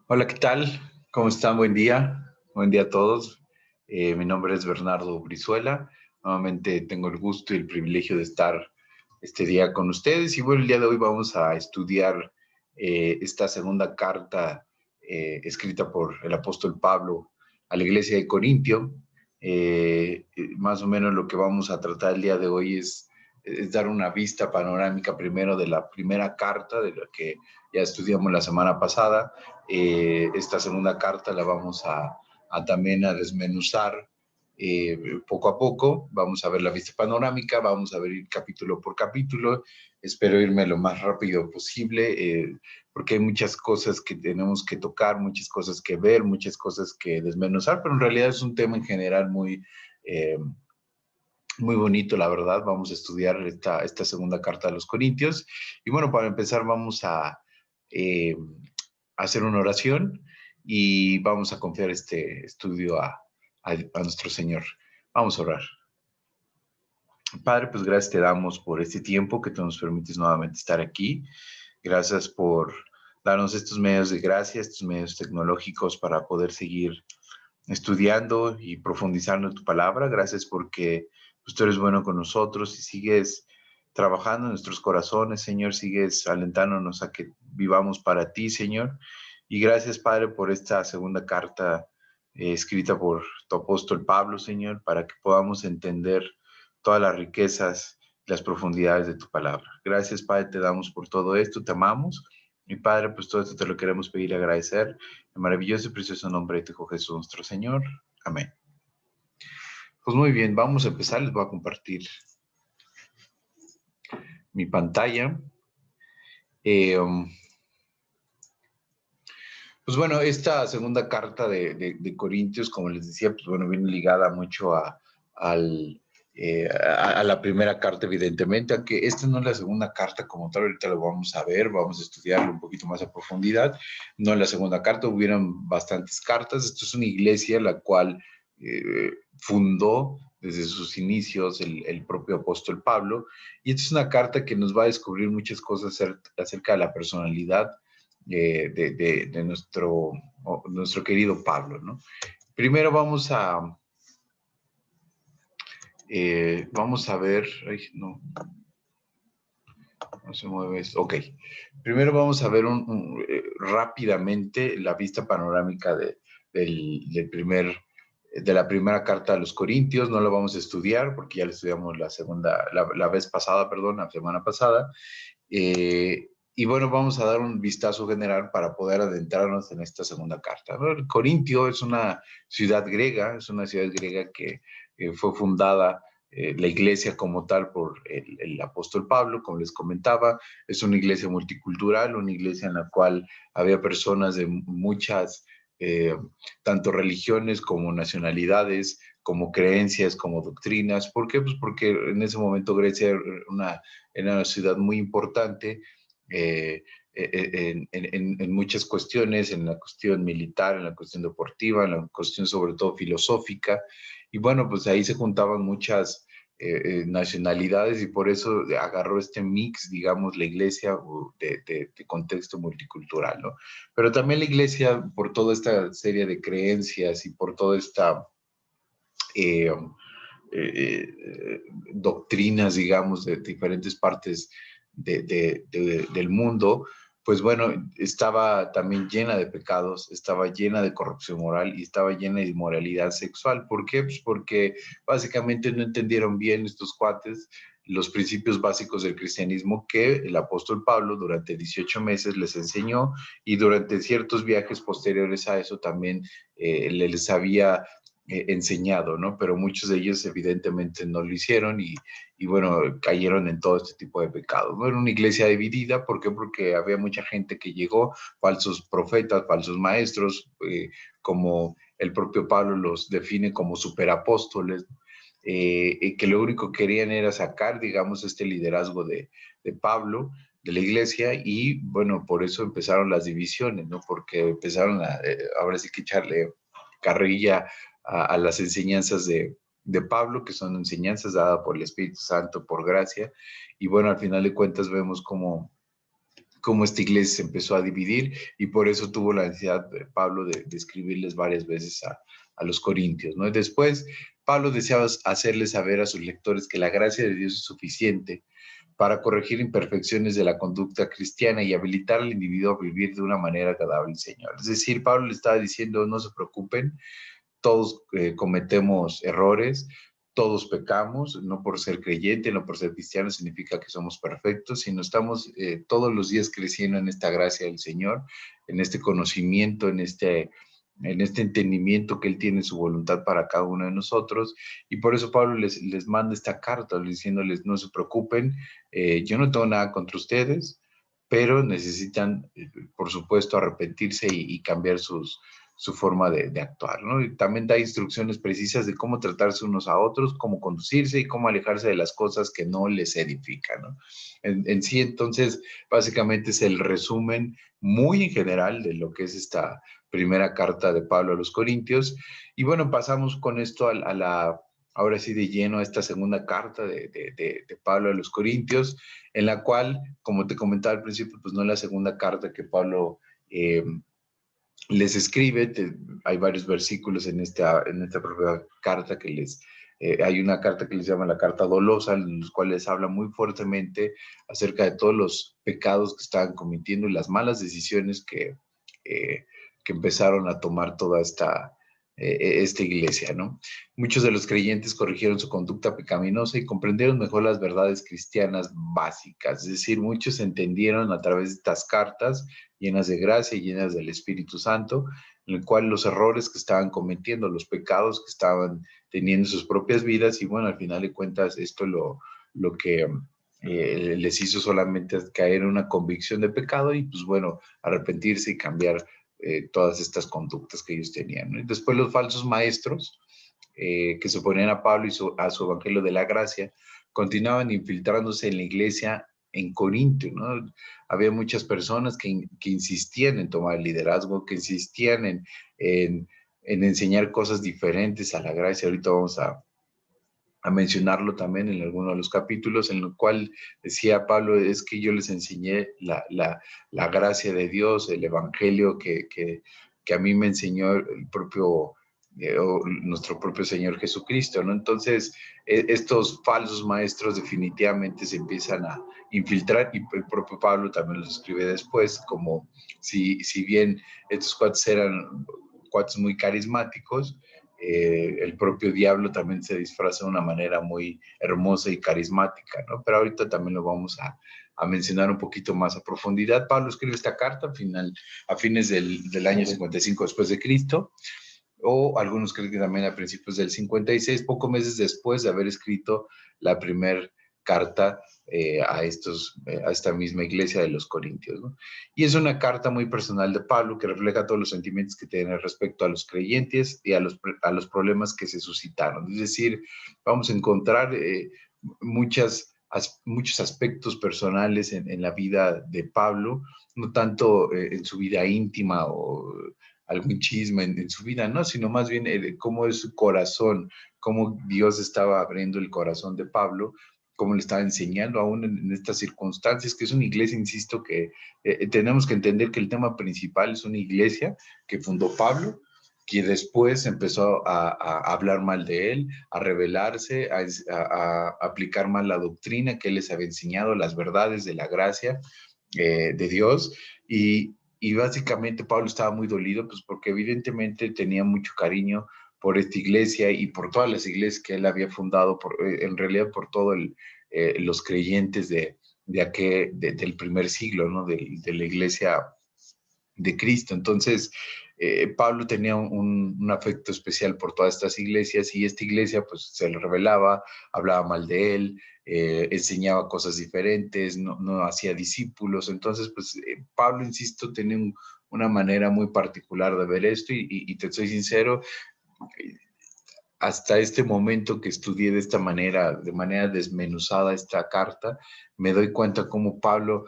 Hola, ¿qué tal? ¿Cómo están? Buen día. Buen día a todos. Mi nombre es Bernardo Brizuela. Nuevamente tengo el gusto y el privilegio de estar este día con ustedes. Y bueno, el día de hoy vamos a estudiar esta segunda carta escrita por el apóstol Pablo a la iglesia de Corintio. Más o menos lo que vamos a tratar el día de hoy es dar una vista panorámica primero de la primera carta, de la que ya estudiamos la semana pasada. Esta segunda carta la vamos también a desmenuzar poco a poco. Vamos a ver la vista panorámica, vamos a ver ir capítulo por capítulo. Espero irme lo más rápido posible, porque hay muchas cosas que tenemos que tocar, muchas cosas que ver, muchas cosas que desmenuzar, pero en realidad es un tema en general muy bonito, la verdad. Vamos a estudiar esta segunda carta de los Corintios. Y bueno, para empezar vamos eh, a hacer una oración y vamos a confiar este estudio a nuestro Señor. Vamos a orar. Padre, pues gracias te damos por este tiempo que tú nos permites nuevamente estar aquí. Gracias por darnos estos medios de gracia, estos medios tecnológicos para poder seguir estudiando y profundizando en tu palabra. Gracias porque pues, tú eres bueno con nosotros y sigues trabajando en nuestros corazones, Señor. Sigues alentándonos a que vivamos para ti, Señor. Y gracias, Padre, por esta segunda carta escrita por tu apóstol Pablo, Señor, para que podamos entender todas las riquezas y las profundidades de tu palabra. Gracias, Padre, te damos por todo esto, te amamos. Mi Padre, pues todo esto te lo queremos pedir y agradecer. En el maravilloso y precioso nombre de tu Hijo Jesús, nuestro Señor. Amén. Pues muy bien, vamos a empezar. Les voy a compartir mi pantalla. Pues bueno, esta segunda carta de Corintios, como les decía, pues bueno, viene ligada mucho a la primera carta, evidentemente, aunque esta no es la segunda carta como tal. Ahorita lo vamos a ver, vamos a estudiarlo un poquito más a profundidad. No es la segunda carta, hubieron bastantes cartas. Esto es una iglesia la cual fundó desde sus inicios el propio apóstol Pablo, y esta es una carta que nos va a descubrir muchas cosas acerca de la personalidad de nuestro querido Pablo, ¿no? Primero vamos a ver, ay, no se mueve esto. Ok, primero vamos a ver rápidamente la vista panorámica de la primera carta a los Corintios. No lo vamos a estudiar porque ya lo estudiamos la vez pasada, perdón, la semana pasada. Y bueno, vamos a dar un vistazo general para poder adentrarnos en esta segunda carta, ¿no? Corintio es una ciudad griega, que fue fundada, la iglesia como tal, por el apóstol Pablo, como les comentaba. Es una iglesia multicultural, una iglesia en la cual había personas de muchas, eh, tanto religiones como nacionalidades, como creencias, como doctrinas. ¿Por qué? Pues porque en ese momento Grecia era una ciudad muy importante, en muchas cuestiones, en la cuestión militar, en la cuestión deportiva, en la cuestión sobre todo filosófica. Y bueno, pues ahí se juntaban muchas nacionalidades, y por eso agarró este mix, digamos, la iglesia de contexto multicultural, ¿no? Pero también la iglesia, por toda esta serie de creencias y por toda esta eh, doctrinas, digamos, de diferentes partes del mundo, pues bueno, estaba también llena de pecados, estaba llena de corrupción moral y estaba llena de inmoralidad sexual. ¿Por qué? Pues porque básicamente no entendieron bien estos cuates los principios básicos del cristianismo que el apóstol Pablo durante 18 meses les enseñó, y durante ciertos viajes posteriores a eso también les había enseñado, ¿no? Pero muchos de ellos evidentemente no lo hicieron, y bueno, cayeron en todo este tipo de pecados, ¿no? Era una iglesia dividida. ¿Por qué? Porque había mucha gente que llegó, falsos profetas, falsos maestros, como el propio Pablo los define como superapóstoles, que lo único que querían era sacar, digamos, este liderazgo de Pablo de la iglesia. Y bueno, por eso empezaron las divisiones, ¿no? Porque empezaron ahora sí que echarle carrilla a las enseñanzas de Pablo, que son enseñanzas dadas por el Espíritu Santo, por gracia. Y bueno, al final de cuentas vemos cómo cómo esta iglesia se empezó a dividir y por eso tuvo la necesidad Pablo de escribirles varias veces a los corintios, ¿no? Y después Pablo deseaba hacerles saber a sus lectores que la gracia de Dios es suficiente para corregir imperfecciones de la conducta cristiana y habilitar al individuo a vivir de una manera agradable al Señor. Es decir, Pablo le estaba diciendo, no se preocupen, todos cometemos errores, todos pecamos, no por ser creyente, no por ser cristiano significa que somos perfectos, sino estamos todos los días creciendo en esta gracia del Señor, en este conocimiento, en este entendimiento que Él tiene su voluntad para cada uno de nosotros. Y por eso Pablo les manda esta carta diciéndoles, no se preocupen, yo no tengo nada contra ustedes, pero necesitan, por supuesto, arrepentirse y cambiar su forma de actuar, ¿no? Y también da instrucciones precisas de cómo tratarse unos a otros, cómo conducirse y cómo alejarse de las cosas que no les edifican, ¿no? En sí, entonces, básicamente es el resumen muy en general de lo que es esta primera carta de Pablo a los Corintios. Y bueno, pasamos con esto ahora sí de lleno a esta segunda carta de Pablo a los Corintios, en la cual, como te comentaba al principio, pues no es la segunda carta que Pablo les escribe. Hay varios versículos en esta propia carta hay una carta que les llama la carta dolosa, en los cuales habla muy fuertemente acerca de todos los pecados que estaban cometiendo y las malas decisiones que empezaron a tomar toda esta iglesia, ¿no? Muchos de los creyentes corrigieron su conducta pecaminosa y comprendieron mejor las verdades cristianas básicas, es decir, muchos entendieron a través de estas cartas llenas de gracia y llenas del Espíritu Santo, en el cual los errores que estaban cometiendo, los pecados que estaban teniendo en sus propias vidas, y bueno, al final de cuentas esto lo que les hizo solamente caer en una convicción de pecado y pues bueno, arrepentirse y cambiar todas estas conductas que ellos tenían, ¿no? Y después los falsos maestros que se oponían a Pablo y a su evangelio de la gracia, continuaban infiltrándose en la iglesia en Corinto, ¿no? Había muchas personas que insistían en tomar el liderazgo, que insistían en enseñar cosas diferentes a la gracia. Ahorita vamos a mencionarlo también en alguno de los capítulos, en el cual decía Pablo, es que yo les enseñé la gracia de Dios, el evangelio que a mí me enseñó el propio, nuestro propio Señor Jesucristo, ¿no? Entonces, estos falsos maestros definitivamente se empiezan a infiltrar, y el propio Pablo también los escribe después, como si bien estos cuates eran cuates muy carismáticos, el propio diablo también se disfraza de una manera muy hermosa y carismática, ¿no? Pero ahorita también lo vamos a mencionar un poquito más a profundidad. Pablo escribe esta carta a fines del año 55 después de Cristo, o algunos creen que también a principios del 56, pocos meses después de haber escrito la primera carta a esta misma iglesia de los Corintios, ¿no? Y es una carta muy personal de Pablo que refleja todos los sentimientos que tiene respecto a los creyentes y a los problemas que se suscitaron. Es decir, vamos a encontrar muchos aspectos personales en la vida de Pablo, no tanto en su vida íntima o algún chisme en su vida, no, sino más bien cómo es su corazón, cómo Dios estaba abriendo el corazón de Pablo, cómo le estaba enseñando aún en estas circunstancias, que es una iglesia, insisto, que tenemos que entender que el tema principal es una iglesia que fundó Pablo, que después empezó a hablar mal de él, a rebelarse, a aplicar mal la doctrina que él les había enseñado, las verdades de la gracia de Dios, y básicamente Pablo estaba muy dolido, pues porque evidentemente tenía mucho cariño por esta iglesia y por todas las iglesias que él había fundado, en realidad por todos los creyentes del primer siglo, ¿no? De la iglesia de Cristo. Entonces, Pablo tenía un afecto especial por todas estas iglesias, y esta iglesia pues se le rebelaba, hablaba mal de él, enseñaba cosas diferentes, no hacía discípulos. Entonces, pues Pablo, insisto, tenía una manera muy particular de ver esto, y te soy sincero, hasta este momento que estudié de manera desmenuzada esta carta, me doy cuenta cómo Pablo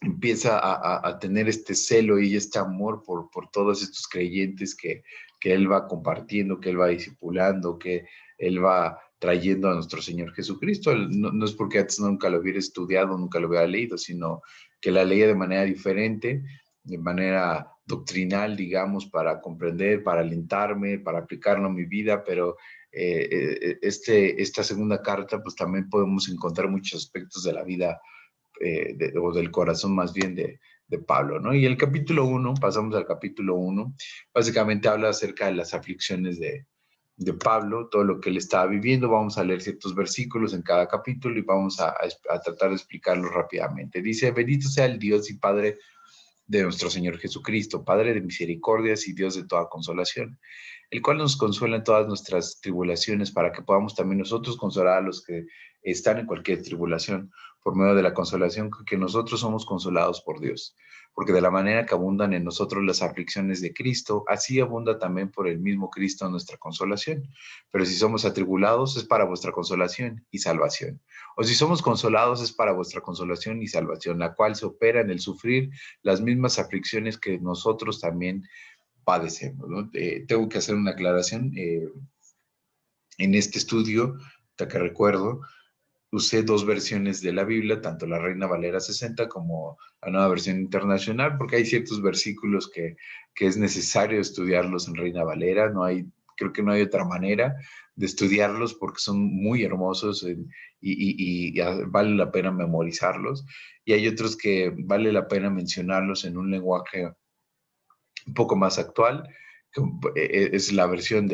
empieza a tener este celo y este amor por todos estos creyentes que él va compartiendo, que él va discipulando, que él va trayendo a nuestro Señor Jesucristo. No es porque antes nunca lo hubiera estudiado, nunca lo hubiera leído, sino que la leía de manera diferente, de manera doctrinal, digamos, para comprender, para alentarme, para aplicarlo a mi vida, pero esta segunda carta, pues también podemos encontrar muchos aspectos de la vida o del corazón más bien de Pablo, ¿no? Y el capítulo 1, pasamos al capítulo 1, básicamente habla acerca de las aflicciones de Pablo, todo lo que él estaba viviendo. Vamos a leer ciertos versículos en cada capítulo y vamos a tratar de explicarlos rápidamente. Dice, bendito sea el Dios y Padre de nuestro Señor Jesucristo, Padre de misericordias y Dios de toda consolación, el cual nos consuela en todas nuestras tribulaciones para que podamos también nosotros consolar a los que están en cualquier tribulación, por medio de la consolación que nosotros somos consolados por Dios. Porque de la manera que abundan en nosotros las aflicciones de Cristo, así abunda también por el mismo Cristo nuestra consolación. Pero si somos atribulados, es para vuestra consolación y salvación. O si somos consolados, es para vuestra consolación y salvación, la cual se opera en el sufrir las mismas aflicciones que nosotros también padecemos, ¿no? Tengo que hacer una aclaración. En este estudio, hasta que recuerdo, usé dos versiones de la Biblia, tanto la Reina Valera 60 como la nueva versión internacional, porque hay ciertos versículos que es necesario estudiarlos en Reina Valera. Creo que no hay otra manera de estudiarlos porque son muy hermosos y vale la pena memorizarlos. Y hay otros que vale la pena mencionarlos en un lenguaje un poco más actual, que es la versión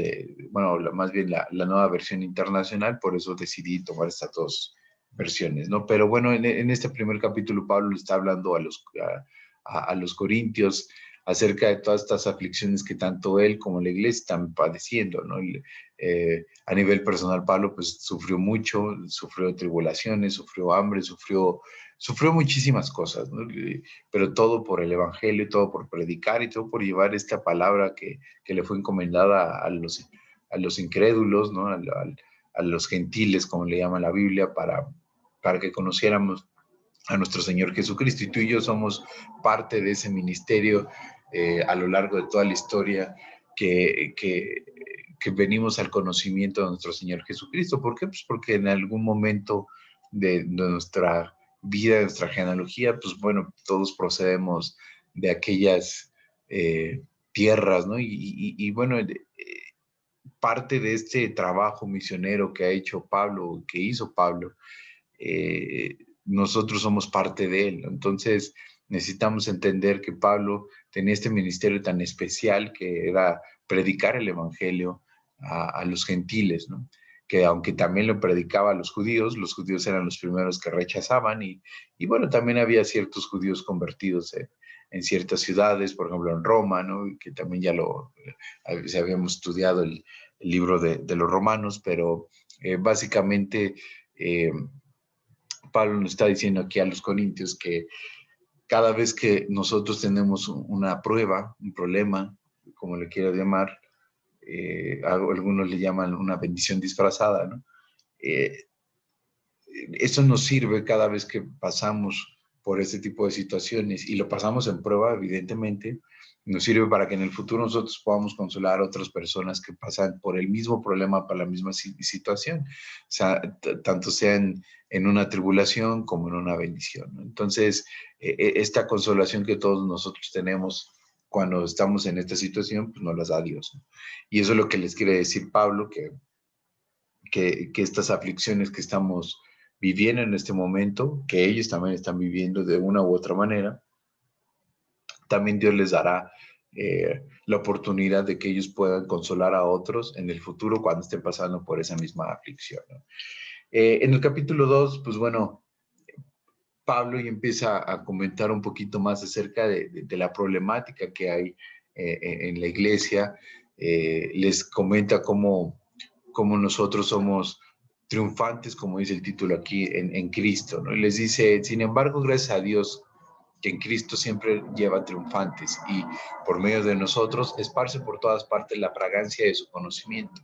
bueno, más bien la nueva versión internacional, por eso decidí tomar estas dos versiones, ¿no? Pero bueno, en este primer capítulo Pablo le está hablando a los corintios acerca de todas estas aflicciones que tanto él como la iglesia están padeciendo, ¿no? A nivel personal, Pablo pues sufrió mucho, sufrió tribulaciones, sufrió hambre, sufrió muchísimas cosas, ¿no? Pero todo por el evangelio, todo por predicar y todo por llevar esta palabra que le fue encomendada a los incrédulos, ¿no? A los gentiles, como le llama la Biblia, para que conociéramos a nuestro Señor Jesucristo. Y tú y yo somos parte de ese ministerio a lo largo de toda la historia que venimos al conocimiento de nuestro Señor Jesucristo. ¿Por qué? Pues porque en algún momento de nuestra vida, de nuestra genealogía, pues bueno, todos procedemos de aquellas tierras, ¿no? Y bueno, parte de este trabajo misionero que ha hecho Pablo, que hizo Pablo, nosotros somos parte de él. Entonces necesitamos entender que Pablo tenía este ministerio tan especial que era predicar el evangelio a los gentiles, ¿no? Que aunque también lo predicaba a los judíos eran los primeros que rechazaban y bueno, también había ciertos judíos convertidos en ciertas ciudades, por ejemplo en Roma, ¿no? Que también ya habíamos estudiado el libro de los romanos, pero básicamente Pablo nos está diciendo aquí a los corintios que cada vez que nosotros tenemos una prueba, un problema, como le quiero llamar, algunos le llaman una bendición disfrazada, ¿no? Eh, Eso nos sirve cada vez que pasamos por este tipo de situaciones y lo pasamos en prueba, evidentemente, nos sirve para que en el futuro nosotros podamos consolar a otras personas que pasan por el mismo problema, por la misma situación, o sea, tanto sea en una tribulación como en una bendición, ¿no? Entonces, esta consolación que todos nosotros tenemos cuando estamos en esta situación, pues nos las da Dios, ¿no? Y eso es lo que les quiere decir Pablo, que estas aflicciones que estamos viviendo en este momento, que ellos también están viviendo de una u otra manera, también Dios les dará la oportunidad de que ellos puedan consolar a otros en el futuro cuando estén pasando por esa misma aflicción, ¿no? En el capítulo 2, pues bueno, Pablo y empieza a comentar un poquito más acerca de la problemática que hay en la iglesia. Les comenta cómo nosotros somos triunfantes, como dice el título aquí, en Cristo, ¿no? Y les dice, sin embargo, gracias a Dios, que en Cristo siempre lleva triunfantes y por medio de nosotros esparce por todas partes la fragancia de su conocimiento.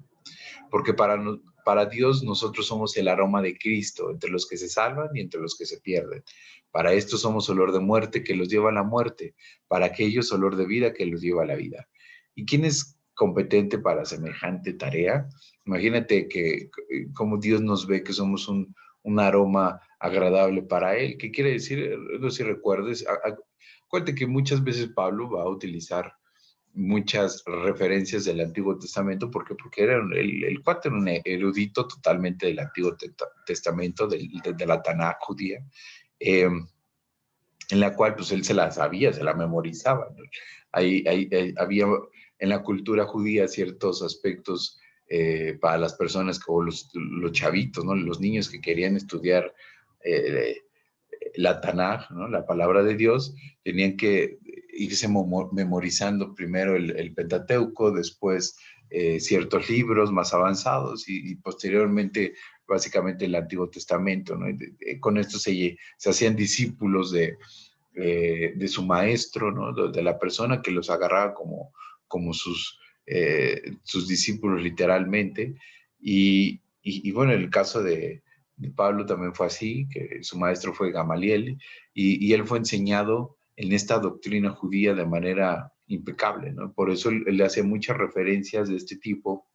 Porque para Dios nosotros somos el aroma de Cristo entre los que se salvan y entre los que se pierden. Para estos somos olor de muerte que los lleva a la muerte, para aquellos olor de vida que los lleva a la vida. ¿Y quién es competente para semejante tarea? Imagínate que como Dios nos ve, que somos un aroma agradable para Él. ¿Qué quiere decir? No sé si recuerdes. Acuérdate que muchas veces Pablo va a utilizar muchas referencias del Antiguo Testamento. ¿Por qué? Porque era el cuate era un erudito totalmente del Antiguo Testamento, de la Tanaj judía, eh, en la cual pues él se la sabía, se la memorizaba, ¿no? Había en la cultura judía ciertos aspectos para las personas, como los chavitos, ¿no? Los niños que querían estudiar eh, la Tanaj, ¿no? La palabra de Dios, tenían que irse memorizando primero el Pentateuco, después ciertos libros más avanzados y posteriormente básicamente el Antiguo Testamento, ¿no? Con esto se hacían discípulos de su maestro, ¿no? De la persona que los agarraba como sus discípulos literalmente. Y bueno, en el caso de Pablo también fue así, que su maestro fue Gamaliel, y él fue enseñado en esta doctrina judía de manera impecable, ¿no? Por eso él hace muchas referencias de este tipo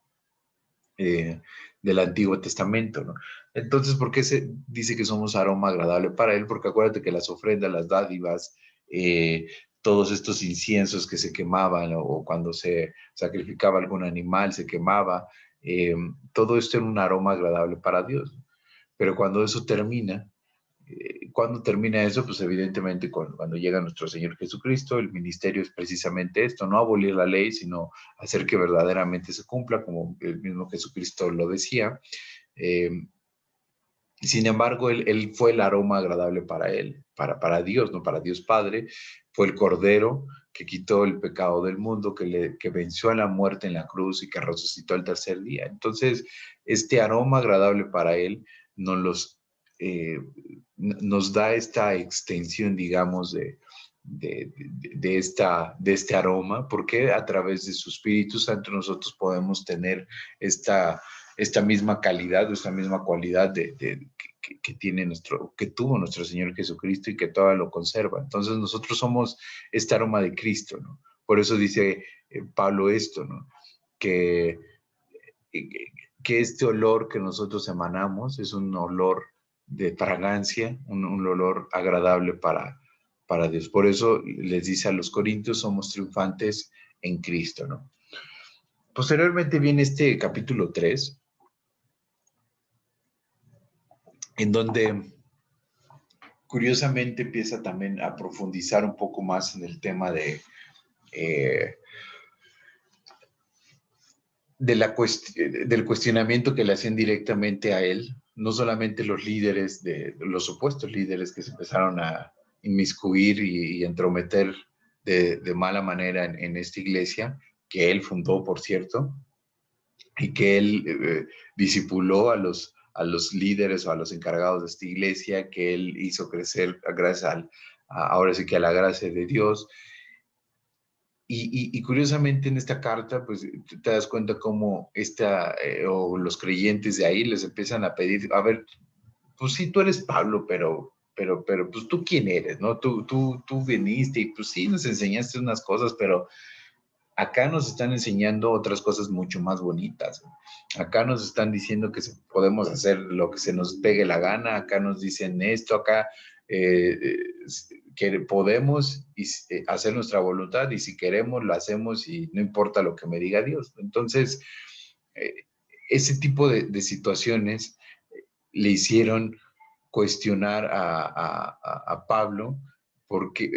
del Antiguo Testamento, ¿no? Entonces, ¿por qué se dice que somos aroma agradable para Él? Porque acuérdate que las ofrendas, las dádivas, eh, todos estos inciensos que se quemaban o cuando se sacrificaba algún animal, se quemaba, todo esto era un aroma agradable para Dios. Pero cuando eso termina, ¿cuándo termina eso? Pues evidentemente cuando llega nuestro Señor Jesucristo, el ministerio es precisamente esto, no abolir la ley, sino hacer que verdaderamente se cumpla, como el mismo Jesucristo lo decía. Eh, Sin embargo, él fue el aroma agradable para él, para Dios, no para Dios Padre. Fue el Cordero que quitó el pecado del mundo, que venció a la muerte en la cruz y que resucitó el tercer día. Entonces, este aroma agradable para él nos, eh, nos da esta extensión, digamos, de este aroma, porque a través de su Espíritu Santo nosotros podemos tener esta misma calidad, esta misma cualidad que tiene que tuvo nuestro Señor Jesucristo y que todavía lo conserva. Entonces nosotros somos este aroma de Cristo, ¿no? Por eso dice Pablo esto, ¿no? Que, que este olor que nosotros emanamos es un olor de fragancia, un olor agradable para Dios. Por eso les dice a los corintios, somos triunfantes en Cristo, ¿no? Posteriormente viene este capítulo 3, en donde curiosamente empieza también a profundizar un poco más en el tema eh, del cuestionamiento que le hacían directamente a él, no solamente los líderes, los supuestos líderes que se empezaron a inmiscuir y entrometer de mala manera en esta iglesia, que él fundó, por cierto, y que él discipuló a los líderes o a los encargados de esta iglesia, que él hizo crecer gracias ahora sí que a la gracia de Dios. Y curiosamente en esta carta, pues te das cuenta cómo o los creyentes de ahí les empiezan a pedir, a ver, pues sí, tú eres Pablo, pero pues tú quién eres, ¿no? Tú viniste y pues sí, nos enseñaste unas cosas, pero acá nos están enseñando otras cosas mucho más bonitas. Acá nos están diciendo que podemos hacer lo que se nos pegue la gana, acá nos dicen esto, acá que podemos hacer nuestra voluntad y si queremos lo hacemos y no importa lo que me diga Dios. Entonces, eh, ese tipo de situaciones le hicieron cuestionar a Pablo porque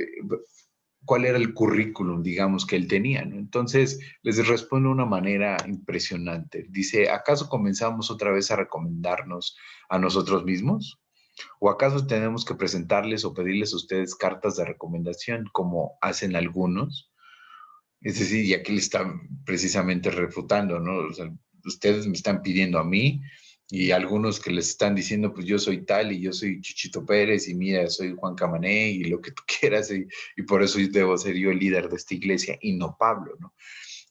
cuál era el currículum, digamos, que él tenía, ¿no? Entonces, les responde de una manera impresionante. Dice, ¿acaso comenzamos otra vez a recomendarnos a nosotros mismos? ¿O acaso tenemos que presentarles o pedirles a ustedes cartas de recomendación, como hacen algunos? Es decir, y aquí le están precisamente refutando, ¿no? O sea, ustedes me están pidiendo a mí y algunos que les están diciendo, pues yo soy tal y yo soy Chuchito Pérez y mira, soy Juan Camané y lo que tú quieras y por eso debo ser yo el líder de esta iglesia y no Pablo, ¿no?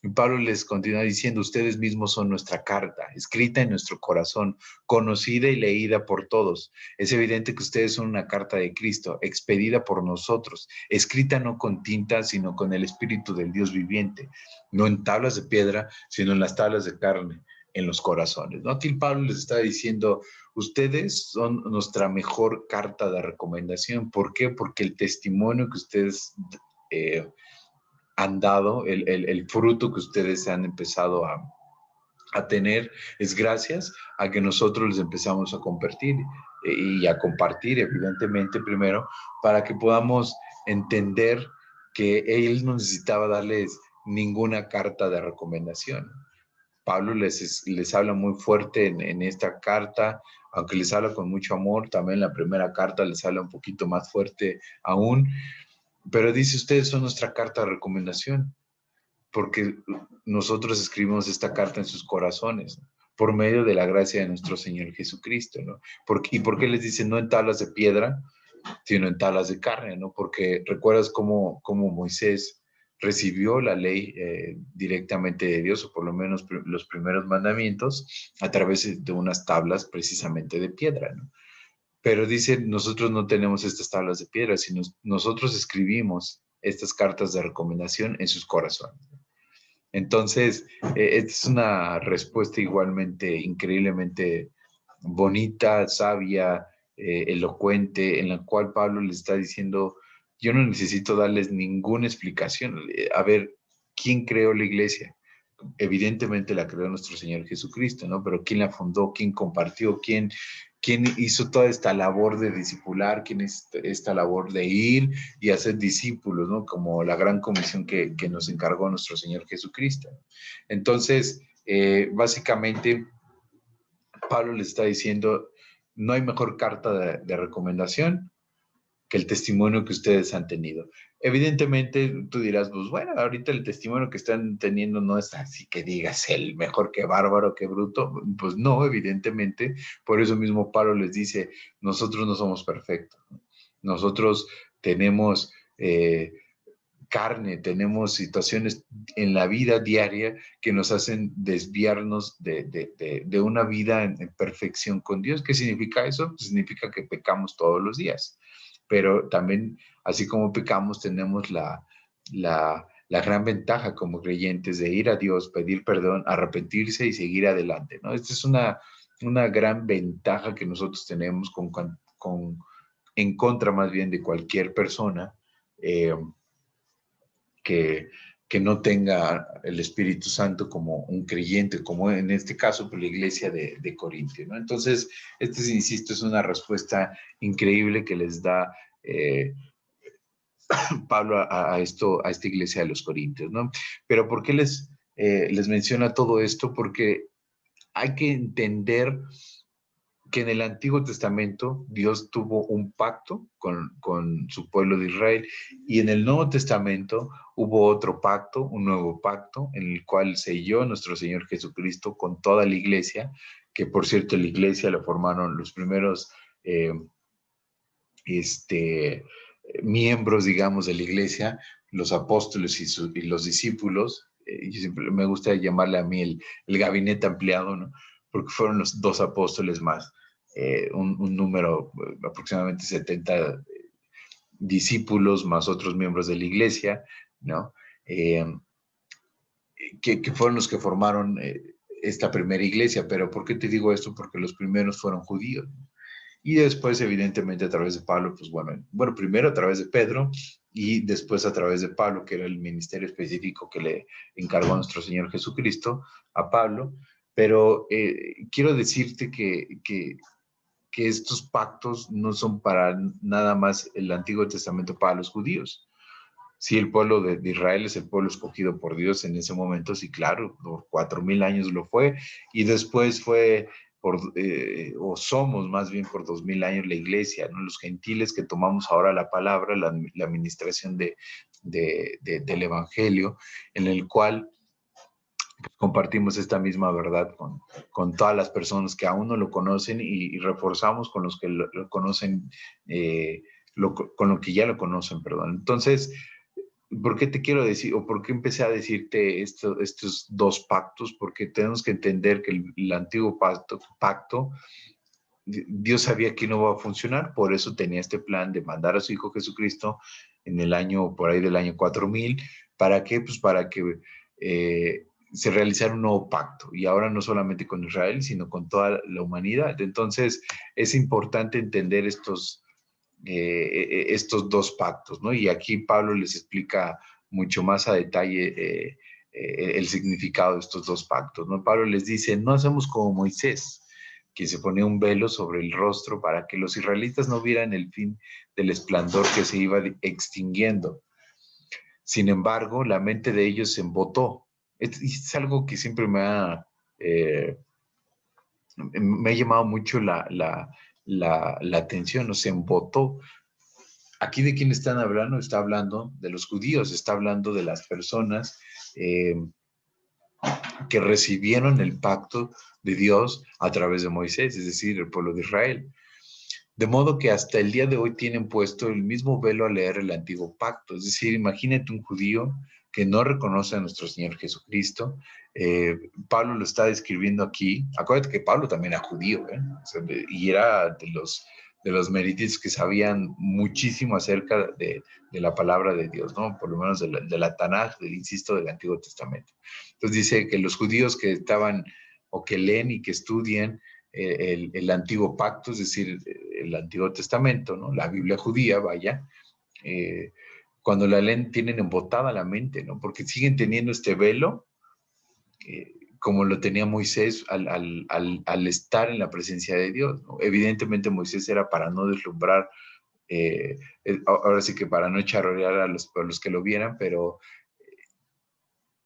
Y Pablo les continúa diciendo, ustedes mismos son nuestra carta, escrita en nuestro corazón, conocida y leída por todos. Es evidente que ustedes son una carta de Cristo, expedida por nosotros, escrita no con tinta, sino con el Espíritu del Dios viviente, no en tablas de piedra, sino en las tablas de carne en los corazones, ¿no? Aquí Pablo les está diciendo, ustedes son nuestra mejor carta de recomendación. ¿Por qué? Porque el testimonio que ustedes han dado, el fruto que ustedes han empezado a tener, es gracias a que nosotros les empezamos a compartir y a compartir, evidentemente, primero, para que podamos entender que él no necesitaba darles ninguna carta de recomendación. Pablo les habla muy fuerte en esta carta, aunque les habla con mucho amor, también la primera carta les habla un poquito más fuerte aún, pero dice, ustedes son nuestra carta de recomendación, porque nosotros escribimos esta carta en sus corazones, ¿no? Por medio de la gracia de nuestro Señor Jesucristo, ¿no? ¿Y por qué les dice no en tablas de piedra, sino en tablas de carne, ¿no? Porque recuerdas cómo Moisés recibió la ley directamente de Dios, o por lo menos los primeros mandamientos, a través de unas tablas precisamente de piedra, ¿no? Pero dice, nosotros no tenemos estas tablas de piedra, sino nosotros escribimos estas cartas de recomendación en sus corazones. Entonces, esta es una respuesta igualmente increíblemente bonita, sabia, elocuente, en la cual Pablo le está diciendo, yo no necesito darles ninguna explicación. A ver, ¿quién creó la iglesia? Evidentemente la creó nuestro Señor Jesucristo, ¿no? Pero ¿quién la fundó? ¿Quién compartió? ¿Quién hizo toda esta labor de discipular? ¿Quién hizo esta labor de ir y hacer discípulos, ¿no? Como la gran comisión que nos encargó nuestro Señor Jesucristo. Entonces, básicamente, Pablo le está diciendo, no hay mejor carta de recomendación que el testimonio que ustedes han tenido. Evidentemente, tú dirás, pues bueno, ahorita el testimonio que están teniendo no es así que digas el mejor que bárbaro, que bruto. Pues no, evidentemente. Por eso mismo Pablo les dice, nosotros no somos perfectos. Nosotros tenemos carne, tenemos situaciones en la vida diaria que nos hacen desviarnos de una vida en perfección con Dios. ¿Qué significa eso? Pues significa que pecamos todos los días, pero también, así como pecamos, tenemos la gran ventaja como creyentes de ir a Dios, pedir perdón, arrepentirse y seguir adelante, ¿no? Esta es una gran ventaja que nosotros tenemos en contra más bien de cualquier persona eh, que, que no tenga el Espíritu Santo como un creyente, como en este caso por la iglesia de Corintio, ¿no? Entonces, insisto, es una respuesta increíble que les da Pablo a esta iglesia de los Corintios, ¿no? Pero ¿por qué les menciona todo esto? Porque hay que entender que en el Antiguo Testamento Dios tuvo un pacto con su pueblo de Israel, y en el Nuevo Testamento hubo otro pacto, un nuevo pacto, en el cual selló nuestro Señor Jesucristo con toda la iglesia, que por cierto la iglesia la formaron los primeros miembros, digamos, de la iglesia, los apóstoles y los discípulos. Yo siempre me gusta llamarle a mí el gabinete ampliado, ¿no? Porque fueron los dos apóstoles más, un número aproximadamente 70 discípulos más otros miembros de la iglesia, ¿no? Que fueron los que formaron esta primera iglesia. Pero ¿por qué te digo esto? Porque los primeros fueron judíos, ¿no? Y después, evidentemente, a través de Pablo, pues bueno, primero a través de Pedro y después a través de Pablo, que era el ministerio específico que le encargó a nuestro Señor Jesucristo, a Pablo. Pero quiero decirte que estos pactos no son para nada más el Antiguo Testamento para los judíos. Sí, el pueblo de Israel es el pueblo escogido por Dios en ese momento, sí, claro, por 4.000 años lo fue, y después fue o somos más bien por 2.000 años la iglesia, ¿no? Los gentiles que tomamos ahora la palabra, la administración del evangelio, en el cual pues, compartimos esta misma verdad con todas las personas que aún no lo conocen, y reforzamos con los que lo conocen, con lo que ya lo conocen, perdón. Entonces, ¿por qué te quiero decir, o por qué empecé a decirte estos dos pactos? Porque tenemos que entender que el antiguo pacto, Dios sabía que no va a funcionar, por eso tenía este plan de mandar a su Hijo Jesucristo en el año, por ahí del año 4000. ¿Para qué? Pues para que se realizara un nuevo pacto, y ahora no solamente con Israel, sino con toda la humanidad. Entonces, es importante entender estos dos pactos, ¿no? Y aquí Pablo les explica mucho más a detalle el significado de estos dos pactos, ¿no? Pablo les dice, no hacemos como Moisés, que se ponía un velo sobre el rostro para que los israelitas no vieran el fin del esplendor que se iba extinguiendo. Sin embargo, la mente de ellos se embotó. Es algo que siempre me ha llamado mucho la atención, ¿no? Se embotó. Aquí de quién están hablando, está hablando de los judíos, está hablando de las personas eh, que recibieron el pacto de Dios a través de Moisés, es decir, el pueblo de Israel. De modo que hasta el día de hoy tienen puesto el mismo velo al leer el antiguo pacto. Es decir, imagínate un judío que no reconoce a nuestro Señor Jesucristo. Pablo lo está describiendo aquí. Acuérdate que Pablo también era judío, ¿eh? O sea, y era de los méritos que sabían muchísimo acerca de la palabra de Dios, ¿no? Por lo menos de la Tanaj, insisto, del Antiguo Testamento. Entonces dice que los judíos que estaban o que leen y que estudian el antiguo pacto, es decir, el Antiguo Testamento, ¿no? La Biblia judía, vaya, eh, cuando la leen tienen embotada la mente, ¿no? Porque siguen teniendo este velo, como lo tenía Moisés al estar en la presencia de Dios, ¿no? Evidentemente Moisés era para no deslumbrar, ahora sí que para no charrear a los que lo vieran, pero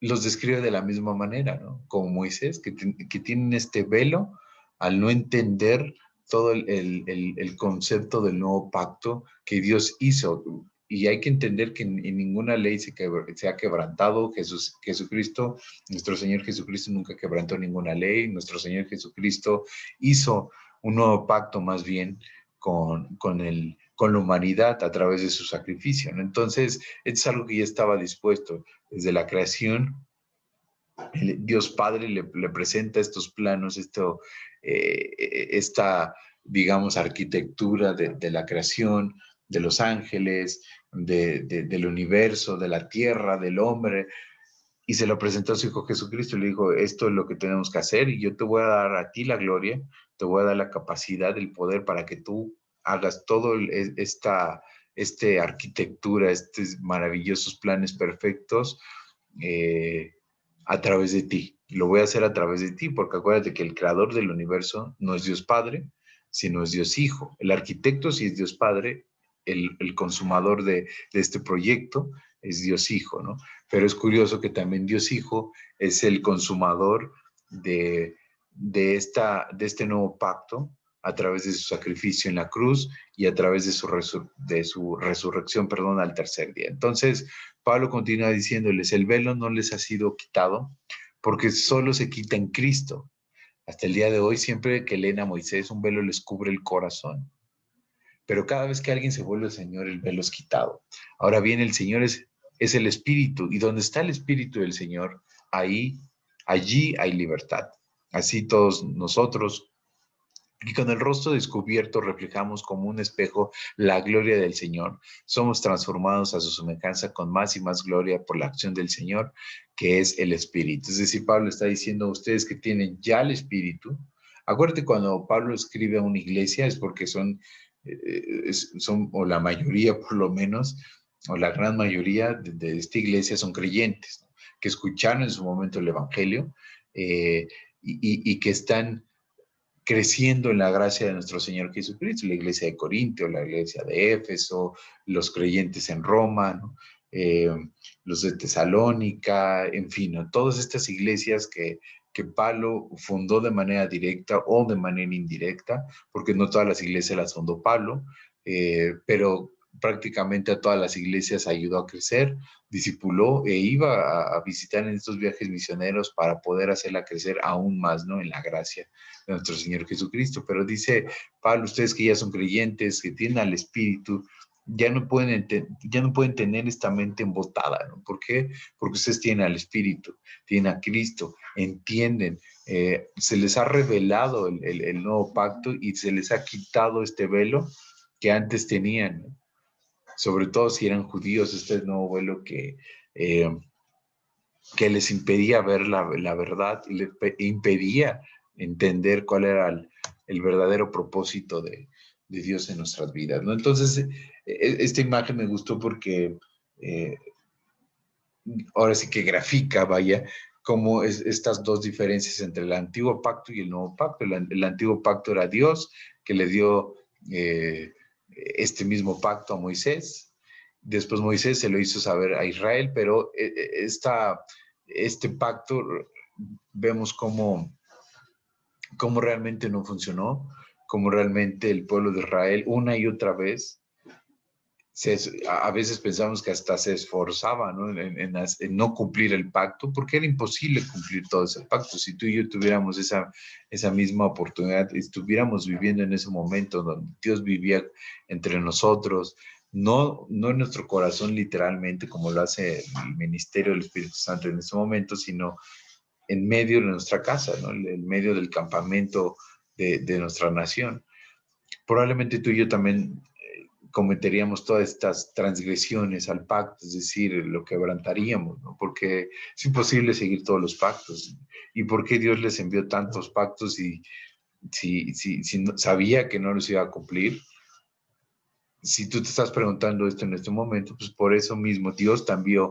los describe de la misma manera, ¿no? Como Moisés, que tienen este velo al no entender todo el concepto del nuevo pacto que Dios hizo. Y hay que entender que en ninguna ley se ha quebrantado. Jesucristo, nuestro Señor Jesucristo nunca quebrantó ninguna ley. Nuestro Señor Jesucristo hizo un nuevo pacto más bien con la humanidad a través de su sacrificio, ¿no? Entonces, es algo que ya estaba dispuesto desde la creación. Dios Padre le presenta estos planos, esta, digamos, arquitectura de la creación, de los ángeles, del universo, de la tierra, del hombre, y se lo presentó a su Hijo Jesucristo y le dijo, esto es lo que tenemos que hacer y yo te voy a dar a ti la gloria, te voy a dar la capacidad, el poder para que tú hagas todo esta arquitectura, estos maravillosos planes perfectos, eh, a través de ti. Lo voy a hacer a través de ti, porque acuérdate que el creador del universo no es Dios Padre, sino es Dios Hijo. El arquitecto sí es Dios Padre, el consumador de este proyecto es Dios Hijo, ¿no? Pero es curioso que también Dios Hijo es el consumador de este nuevo pacto a través de su sacrificio en la cruz y a través de su resurrección, perdón, al tercer día. Entonces, Pablo continúa diciéndoles, el velo no les ha sido quitado porque solo se quita en Cristo. Hasta el día de hoy, siempre que leen a Moisés, un velo les cubre el corazón. Pero cada vez que alguien se vuelve el Señor, el velo es quitado. Ahora bien, el Señor es el Espíritu, y donde está el Espíritu del Señor, allí hay libertad. Así todos nosotros, y con el rostro descubierto reflejamos como un espejo la gloria del Señor. Somos transformados a su semejanza con más y más gloria por la acción del Señor, que es el Espíritu. Es decir, Pablo está diciendo a ustedes que tienen ya el Espíritu. Acuérdate, cuando Pablo escribe a una iglesia es porque son, o la mayoría por lo menos, o la gran mayoría de esta iglesia son creyentes, ¿no? Que escucharon en su momento el Evangelio, y que están creciendo en la gracia de nuestro Señor Jesucristo, la iglesia de Corintio, la iglesia de Éfeso, los creyentes en Roma, ¿no? Los de Tesalónica, en fin, ¿no? Todas estas iglesias que Pablo fundó de manera directa o de manera indirecta, porque no todas las iglesias las fundó Pablo, pero prácticamente a todas las iglesias ayudó a crecer, discipuló e iba a visitar en estos viajes misioneros para poder hacerla crecer aún más, ¿no? En la gracia de nuestro Señor Jesucristo. Pero dice Pablo, ustedes que ya son creyentes, que tienen al Espíritu, ya no pueden tener esta mente embotada, ¿no? ¿Por qué? Porque ustedes tienen al Espíritu, tienen a Cristo, entienden, se les ha revelado el nuevo pacto y se les ha quitado este velo que antes tenían, ¿no? Sobre todo si eran judíos, este nuevo velo eh, que les impedía ver la verdad y les impedía entender cuál era el verdadero propósito de Dios en nuestras vidas, ¿no? Entonces, esta imagen me gustó porque eh, ahora sí que grafica, vaya, cómo estas dos diferencias entre el antiguo pacto y el nuevo pacto. El antiguo pacto era Dios, que le dio este mismo pacto a Moisés. Después Moisés se lo hizo saber a Israel, pero este pacto vemos cómo realmente no funcionó, cómo realmente el pueblo de Israel una y otra vez a veces pensamos que hasta se esforzaba, ¿no? En no cumplir el pacto, porque era imposible cumplir todo ese pacto. Si tú y yo tuviéramos esa misma oportunidad, estuviéramos viviendo en ese momento donde Dios vivía entre nosotros, no en nuestro corazón literalmente, como lo hace el ministerio del Espíritu Santo en ese momento, sino en medio de nuestra casa, ¿no? En medio del campamento de nuestra nación. Probablemente tú y yo también cometeríamos todas estas transgresiones al pacto, es decir, lo quebrantaríamos, ¿no? Porque es imposible seguir todos los pactos. ¿Y por qué Dios les envió tantos pactos y si sabía que no los iba a cumplir? Si tú te estás preguntando esto en este momento, pues por eso mismo Dios también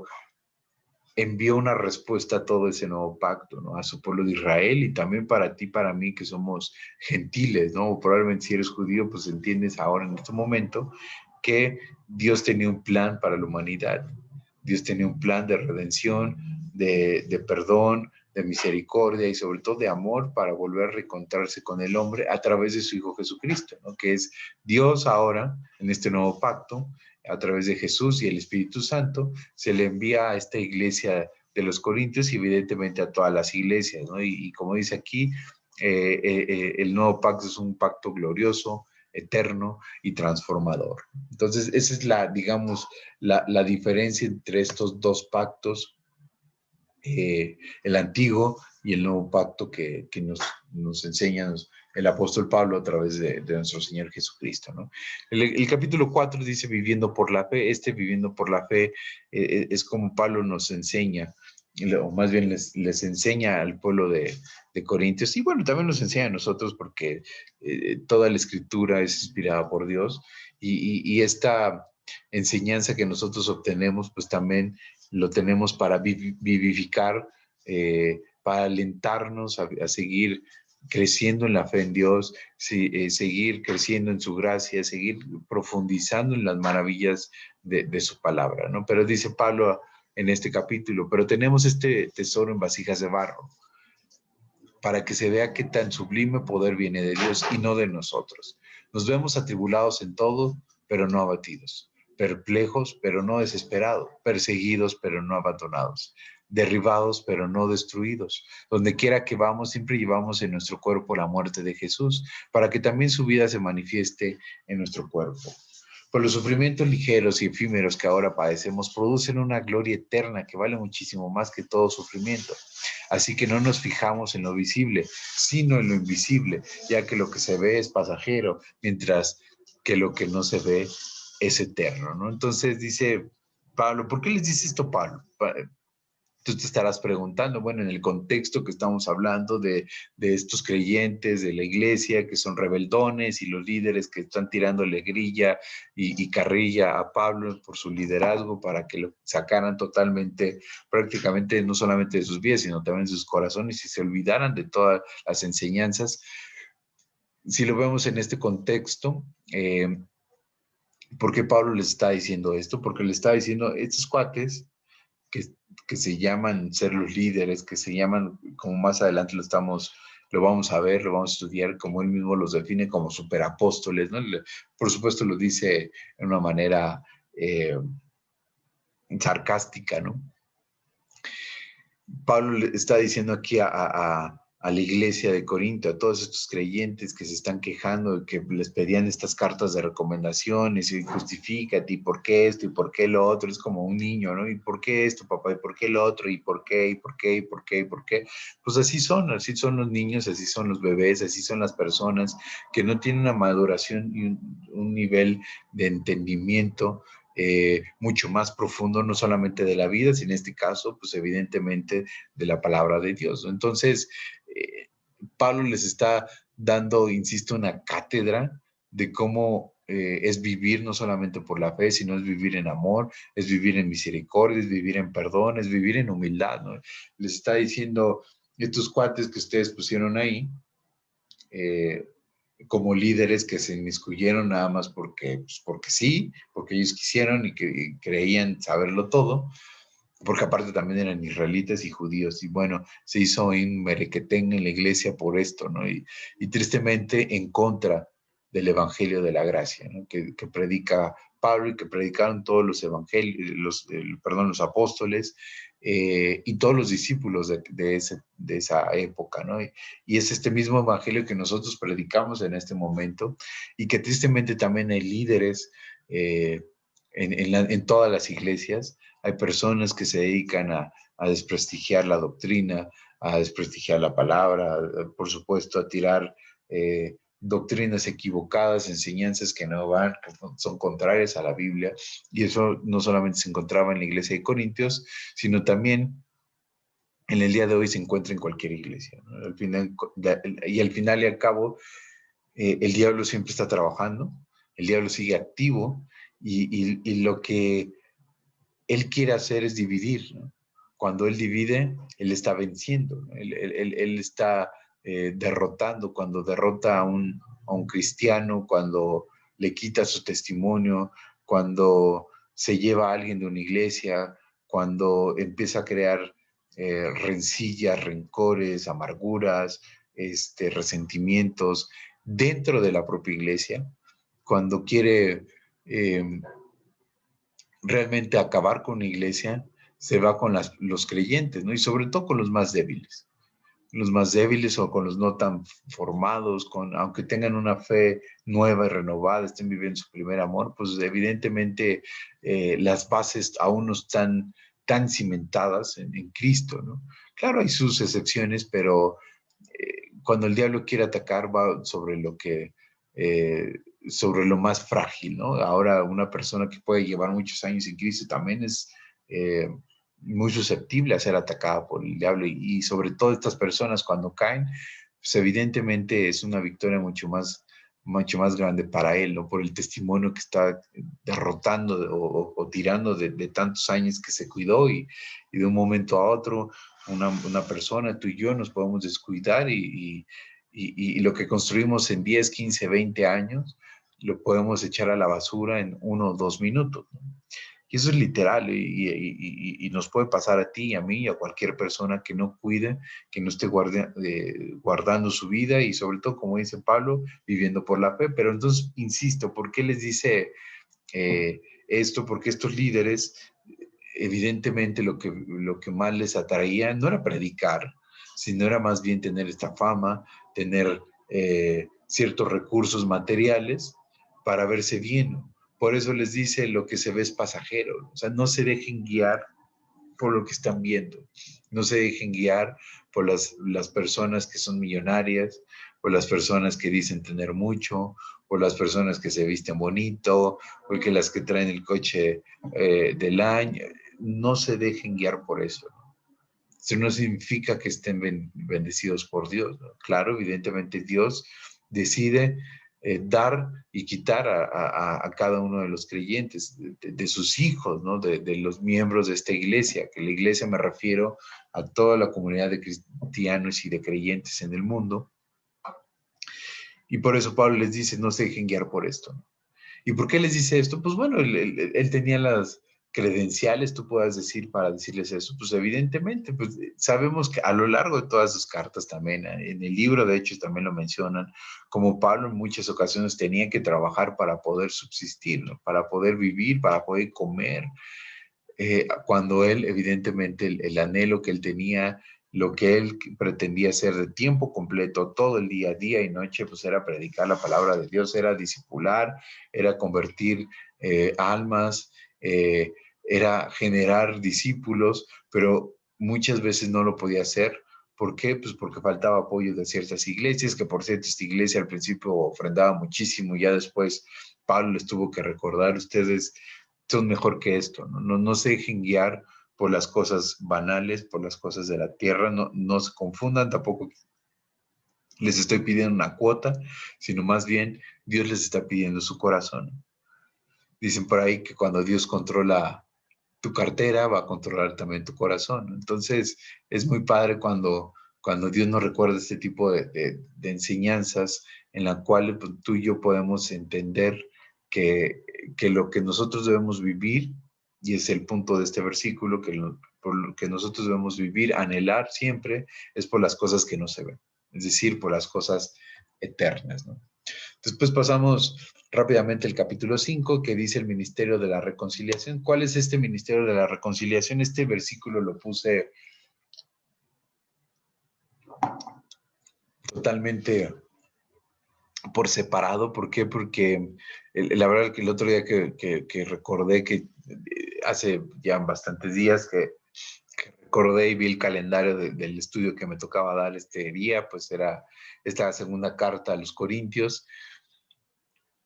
envió una respuesta a todo ese nuevo pacto, ¿no? A su pueblo de Israel y también para ti, para mí, que somos gentiles, ¿no? O probablemente si eres judío, pues entiendes ahora en este momento que Dios tenía un plan para la humanidad. Dios tenía un plan de redención, de perdón, de misericordia y sobre todo de amor para volver a reencontrarse con el hombre a través de su Hijo Jesucristo, ¿no? Que es Dios ahora en este nuevo pacto, a través de Jesús y el Espíritu Santo, se le envía a esta iglesia de los Corintios y evidentemente a todas las iglesias, ¿no? Y como dice aquí, el nuevo pacto es un pacto glorioso, eterno y transformador. Entonces, esa es digamos, la diferencia entre estos dos pactos, el antiguo y el nuevo pacto que nos enseña el apóstol Pablo a través de nuestro Señor Jesucristo, ¿no? El capítulo 4 dice viviendo por la fe. Viviendo por la fe es como Pablo nos enseña, o más bien les enseña al pueblo de Corintios, y bueno, también nos enseña a nosotros porque toda la escritura es inspirada por Dios, y esta enseñanza que nosotros obtenemos, pues también lo tenemos para vivificar, para alentarnos a seguir creciendo en la fe en Dios, seguir creciendo en su gracia, seguir profundizando en las maravillas de su palabra, ¿no? Pero dice Pablo en este capítulo, pero tenemos este tesoro en vasijas de barro, para que se vea qué tan sublime poder viene de Dios y no de nosotros. Nos vemos atribulados en todo, pero no abatidos, perplejos, pero no desesperados, perseguidos, pero no abandonados, derribados, pero no destruidos. Donde quiera que vamos, siempre llevamos en nuestro cuerpo la muerte de Jesús, para que también su vida se manifieste en nuestro cuerpo. Pues los sufrimientos ligeros y efímeros que ahora padecemos producen una gloria eterna que vale muchísimo más que todo sufrimiento. Así que no nos fijamos en lo visible, sino en lo invisible, ya que lo que se ve es pasajero, mientras que lo que no se ve es eterno, ¿no? Entonces dice Pablo, ¿por qué les dice esto Pablo? Tú te estarás preguntando, bueno, en el contexto que estamos hablando de estos creyentes de la iglesia que son rebeldones y los líderes que están tirándole grilla y carrilla a Pablo por su liderazgo para que lo sacaran totalmente, prácticamente no solamente de sus vidas, sino también de sus corazones y se olvidaran de todas las enseñanzas. Si lo vemos en este contexto, ¿por qué Pablo les está diciendo esto? Porque le está diciendo, estos cuates que, que se llaman ser los líderes, que se llaman, como más adelante lo vamos a ver, lo vamos a estudiar, como él mismo los define como superapóstoles, ¿no? Por supuesto lo dice en una manera sarcástica, ¿no? Pablo le está diciendo aquí a la iglesia de Corinto, a todos estos creyentes que se están quejando, que les pedían estas cartas de recomendaciones y justifícate, y por qué esto, y por qué lo otro, es como un niño, ¿no? ¿Y por qué esto, papá? ¿Y por qué lo otro? ¿Y por qué? ¿Y por qué? ¿Y por qué? ¿Y por qué? Pues así son los niños, así son los bebés, así son las personas que no tienen una maduración y un nivel de entendimiento mucho más profundo, no solamente de la vida, sino en este caso, pues evidentemente de la palabra de Dios. Entonces, Pablo les está dando, insisto, una cátedra de cómo es vivir no solamente por la fe, sino es vivir en amor, es vivir en misericordia, es vivir en perdón, es vivir en humildad, ¿no? Les está diciendo, estos cuates que ustedes pusieron ahí, eh, como líderes que se inmiscuyeron nada más porque, pues porque sí, porque ellos quisieron y creían saberlo todo, porque aparte también eran israelitas y judíos, y bueno, se hizo un merequetén en la iglesia por esto, ¿no? Y tristemente en contra del evangelio de la gracia, ¿no? Que predica Pablo y que predicaron todos los evangelios, los apóstoles y todos los discípulos de esa época, ¿no? Y es este mismo evangelio que nosotros predicamos en este momento y que tristemente también hay líderes en todas las iglesias. Hay personas que se dedican a desprestigiar la doctrina, a desprestigiar la palabra, por supuesto, a tirar doctrinas equivocadas, enseñanzas que no van, que son contrarias a la Biblia. Y eso no solamente se encontraba en la iglesia de Corintios, sino también en el día de hoy se encuentra en cualquier iglesia, ¿no? Al final y al cabo, el diablo siempre está trabajando, el diablo sigue activo y lo que él quiere hacer es dividir, ¿no? Cuando él divide, él está venciendo, ¿no? Él está derrotando, cuando derrota a un cristiano, cuando le quita su testimonio, cuando se lleva a alguien de una iglesia, cuando empieza a crear rencillas, rencores, amarguras, resentimientos dentro de la propia iglesia, cuando quiere realmente acabar con la iglesia, se va con los creyentes, ¿no? Y sobre todo con los más débiles o con los no tan formados, aunque tengan una fe nueva y renovada, estén viviendo su primer amor, pues evidentemente las bases aún no están tan cimentadas en Cristo, ¿no? Claro, hay sus excepciones, pero cuando el diablo quiere atacar va sobre lo más frágil, ¿no? Ahora una persona que puede llevar muchos años en Cristo también es eh, muy susceptible a ser atacada por el diablo y sobre todo estas personas cuando caen, pues evidentemente es una victoria mucho más grande para él, ¿no? Por el testimonio que está derrotando o tirando de tantos años que se cuidó y de un momento a otro una persona, tú y yo, nos podemos descuidar y lo que construimos en 10, 15, 20 años, lo podemos echar a la basura en 1 o 2 minutos, ¿no? Y eso es literal y nos puede pasar a ti y a mí y a cualquier persona que no cuide, que no esté guardando su vida y sobre todo, como dice Pablo, viviendo por la fe. Pero entonces, insisto, ¿por qué les dice esto? Porque estos líderes evidentemente lo que más les atraía no era predicar, sino era más bien tener esta fama, tener ciertos recursos materiales para verse bien. Por eso les dice lo que se ve es pasajero. O sea, no se dejen guiar por lo que están viendo. No se dejen guiar por las personas que son millonarias, por las personas que dicen tener mucho, por las personas que se visten bonito, porque las que traen el coche del año. No se dejen guiar por eso, ¿no? Eso no significa que estén bendecidos por Dios, ¿no? Claro, evidentemente Dios decide dar y quitar a cada uno de los creyentes, de sus hijos, ¿no? De los miembros de esta iglesia, que la iglesia me refiero a toda la comunidad de cristianos y de creyentes en el mundo. Y por eso Pablo les dice, no se dejen guiar por esto, ¿no? ¿Y por qué les dice esto? Pues bueno, él tenía las credenciales, tú puedas decir, para decirles eso. Pues evidentemente, pues sabemos que a lo largo de todas sus cartas también, en el libro de Hechos también lo mencionan, como Pablo en muchas ocasiones tenía que trabajar para poder subsistir, ¿no? Para poder vivir, para poder comer. Cuando él, evidentemente, el anhelo que él tenía, lo que él pretendía hacer de tiempo completo, todo el día y noche, pues era predicar la palabra de Dios, era discipular, era convertir almas, era generar discípulos, pero muchas veces no lo podía hacer. ¿Por qué? Pues porque faltaba apoyo de ciertas iglesias, que por cierto, esta iglesia al principio ofrendaba muchísimo, ya después Pablo les tuvo que recordar, ustedes son mejor que esto, ¿no? No se dejen guiar por las cosas banales, por las cosas de la tierra, no se confundan, tampoco les estoy pidiendo una cuota, sino más bien Dios les está pidiendo su corazón. Dicen por ahí que cuando Dios controla tu cartera, va a controlar también tu corazón. Entonces, es muy padre cuando Dios nos recuerda este tipo de enseñanzas en la cual pues, tú y yo podemos entender que lo que nosotros debemos vivir, y es el punto de este versículo, por lo que nosotros debemos vivir, anhelar siempre, es por las cosas que no se ven, es decir, por las cosas eternas, ¿no? Después pasamos rápidamente al capítulo 5, que dice el ministerio de la reconciliación. ¿Cuál es este ministerio de la reconciliación? Este versículo lo puse totalmente por separado. ¿Por qué? Porque la verdad que el otro día que recordé que hace ya bastantes días que recordé y vi el calendario del estudio que me tocaba dar este día, pues era esta segunda carta a los Corintios.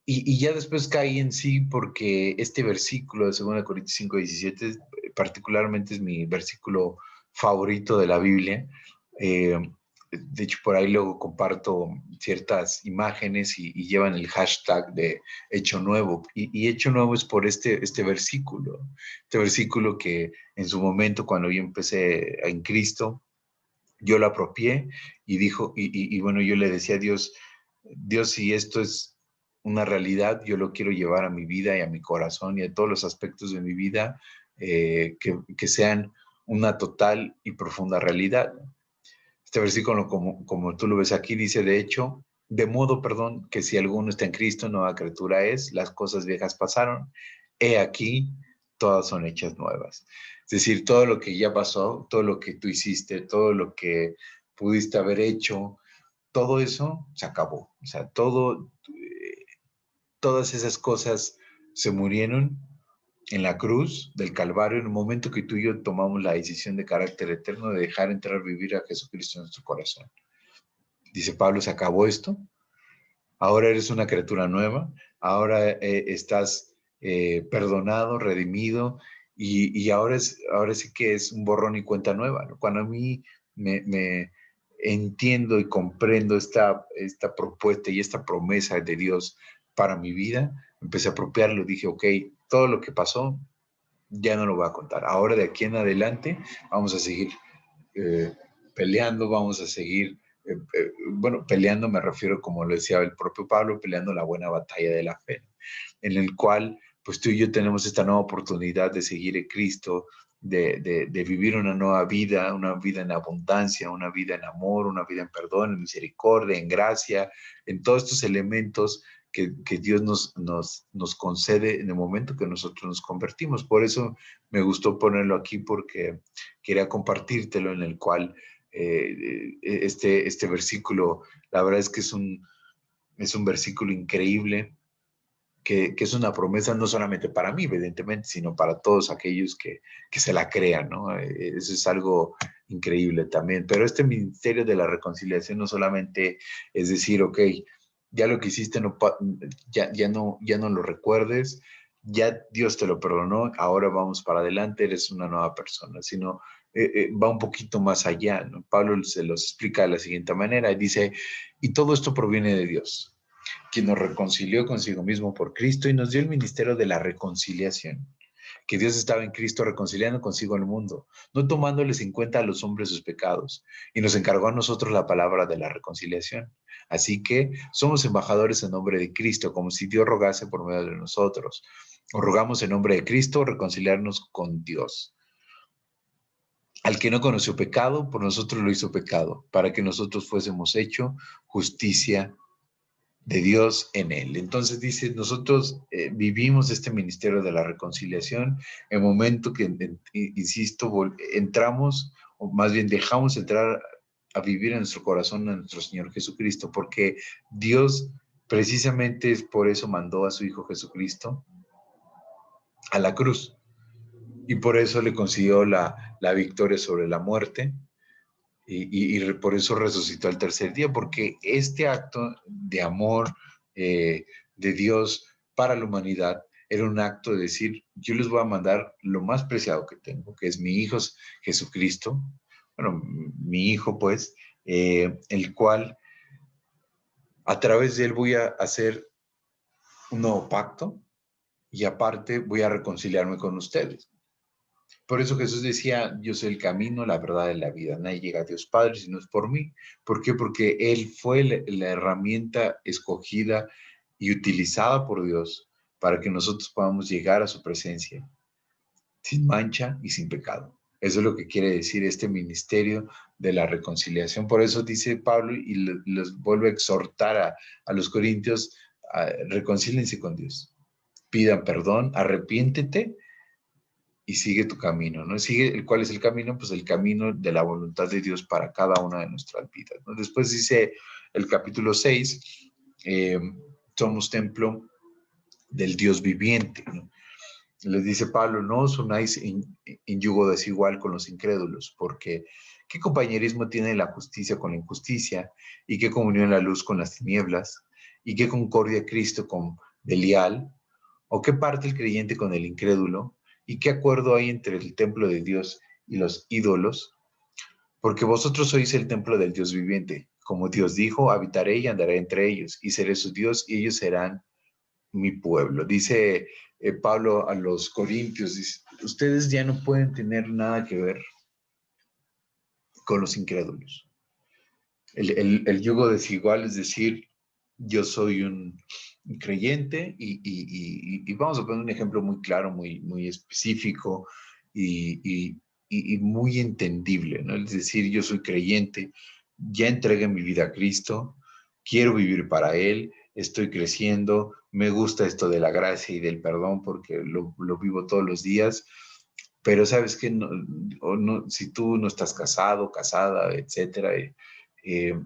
Y ya después caí en sí porque este versículo de 2 Corintios 5:17 particularmente es mi versículo favorito de la Biblia. De hecho, por ahí luego comparto ciertas imágenes y llevan el hashtag de Hecho Nuevo. Y Hecho Nuevo es por este versículo que en su momento, cuando yo empecé en Cristo, yo lo apropié y bueno, yo le decía a Dios, Dios, si esto es una realidad, yo lo quiero llevar a mi vida y a mi corazón y a todos los aspectos de mi vida que sean una total y profunda realidad. Este versículo, como tú lo ves aquí, dice, de hecho, de modo, perdón, que si alguno está en Cristo, nueva criatura es, las cosas viejas pasaron, he aquí, todas son hechas nuevas. Es decir, todo lo que ya pasó, todo lo que tú hiciste, todo lo que pudiste haber hecho, todo eso se acabó. O sea, todas esas cosas se murieron en la cruz del Calvario en el momento que tú y yo tomamos la decisión de carácter eterno de dejar entrar a vivir a Jesucristo en nuestro corazón. Dice Pablo, se acabó esto, ahora eres una criatura nueva, ahora estás perdonado, redimido, y ahora sí que es un borrón y cuenta nueva, ¿no? Cuando a mí me entiendo y comprendo esta propuesta y esta promesa de Dios para mi vida, empecé a apropiarlo, dije, ok, todo lo que pasó ya no lo voy a contar. Ahora de aquí en adelante vamos a seguir eh, peleando, vamos a seguir, bueno, peleando me refiero, como lo decía el propio Pablo, peleando la buena batalla de la fe, en el cual pues tú y yo tenemos esta nueva oportunidad de seguir en Cristo, de vivir una vida en abundancia, una vida en amor, una vida en perdón, en misericordia, en gracia, en todos estos elementos que Dios nos concede en el momento que nosotros nos convertimos. Por eso me gustó ponerlo aquí, porque quería compartírtelo, en el cual este versículo, la verdad es que es un versículo increíble, que es una promesa no solamente para mí, evidentemente, sino para todos aquellos que se la crean, ¿no? Eso es algo increíble también. Pero este ministerio de la reconciliación no solamente es decir, ok, ya lo que hiciste ya no lo recuerdes, ya Dios te lo perdonó, ahora vamos para adelante, eres una nueva persona, sino va un poquito más allá, ¿no? Pablo se los explica de la siguiente manera, dice, y todo esto proviene de Dios, quien nos reconcilió consigo mismo por Cristo y nos dio el ministerio de la reconciliación, que Dios estaba en Cristo reconciliando consigo el mundo, no tomándoles en cuenta a los hombres sus pecados, y nos encargó a nosotros la palabra de la reconciliación. Así que somos embajadores en nombre de Cristo, como si Dios rogase por medio de nosotros. Os rogamos en nombre de Cristo reconciliarnos con Dios. Al que no conoció pecado, por nosotros lo hizo pecado, para que nosotros fuésemos hecho justicia de Dios en él. Entonces dice, nosotros vivimos este ministerio de la reconciliación en el momento que, insisto, entramos, o más bien dejamos entrar a vivir en nuestro corazón a nuestro Señor Jesucristo, porque Dios precisamente es por eso mandó a su Hijo Jesucristo a la cruz, y por eso le consiguió la victoria sobre la muerte, y por eso resucitó al tercer día, porque este acto de amor de Dios para la humanidad era un acto de decir, yo les voy a mandar lo más preciado que tengo, que es mi hijo Jesucristo, bueno, mi hijo pues, el cual a través de él voy a hacer un nuevo pacto y aparte voy a reconciliarme con ustedes. Por eso Jesús decía, yo soy el camino, la verdad y la vida. Nadie llega a Dios Padre si no es por mí. ¿Por qué? Porque Él fue la herramienta escogida y utilizada por Dios para que nosotros podamos llegar a su presencia sin mancha y sin pecado. Eso es lo que quiere decir este ministerio de la reconciliación. Por eso dice Pablo y les vuelve a exhortar a los corintios, reconcílense con Dios, pidan perdón, arrepiéntete y sigue tu camino, ¿no? Sigue, ¿cuál es el camino? Pues el camino de la voluntad de Dios para cada una de nuestras vidas, ¿no? Después dice el capítulo 6, somos templo del Dios viviente, ¿no? Les dice Pablo, no os unáis en yugo desigual con los incrédulos, porque ¿qué compañerismo tiene la justicia con la injusticia? ¿Y qué comunión la luz con las tinieblas? ¿Y qué concordia Cristo con Belial? ¿O qué parte el creyente con el incrédulo? ¿Y qué acuerdo hay entre el templo de Dios y los ídolos? Porque vosotros sois el templo del Dios viviente. Como Dios dijo, habitaré y andaré entre ellos, y seré su Dios, y ellos serán mi pueblo. Dice Pablo a los Corintios, dice, ustedes ya no pueden tener nada que ver con los incrédulos. El yugo desigual es decir, yo soy un creyente y vamos a poner un ejemplo muy claro, muy específico y muy entendible, ¿no? Es decir, yo soy creyente, ya entregué mi vida a Cristo, quiero vivir para Él, estoy creciendo, me gusta esto de la gracia y del perdón porque lo vivo todos los días, pero sabes que no, si tú no estás casado, casada, etcétera, eh,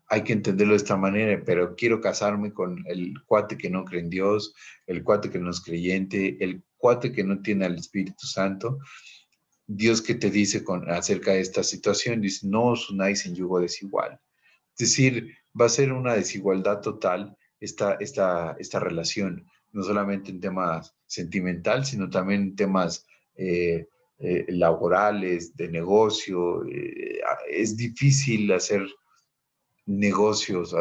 hay que entenderlo de esta manera, pero quiero casarme con el cuate que no cree en Dios, el cuate que no es creyente, el cuate que no tiene al Espíritu Santo. Dios que te dice acerca de esta situación, dice, no os unáis en yugo desigual. Es decir, va a ser una desigualdad total esta relación, no solamente en temas sentimental, sino también en temas laborales, de negocio. Es difícil hacer negocios,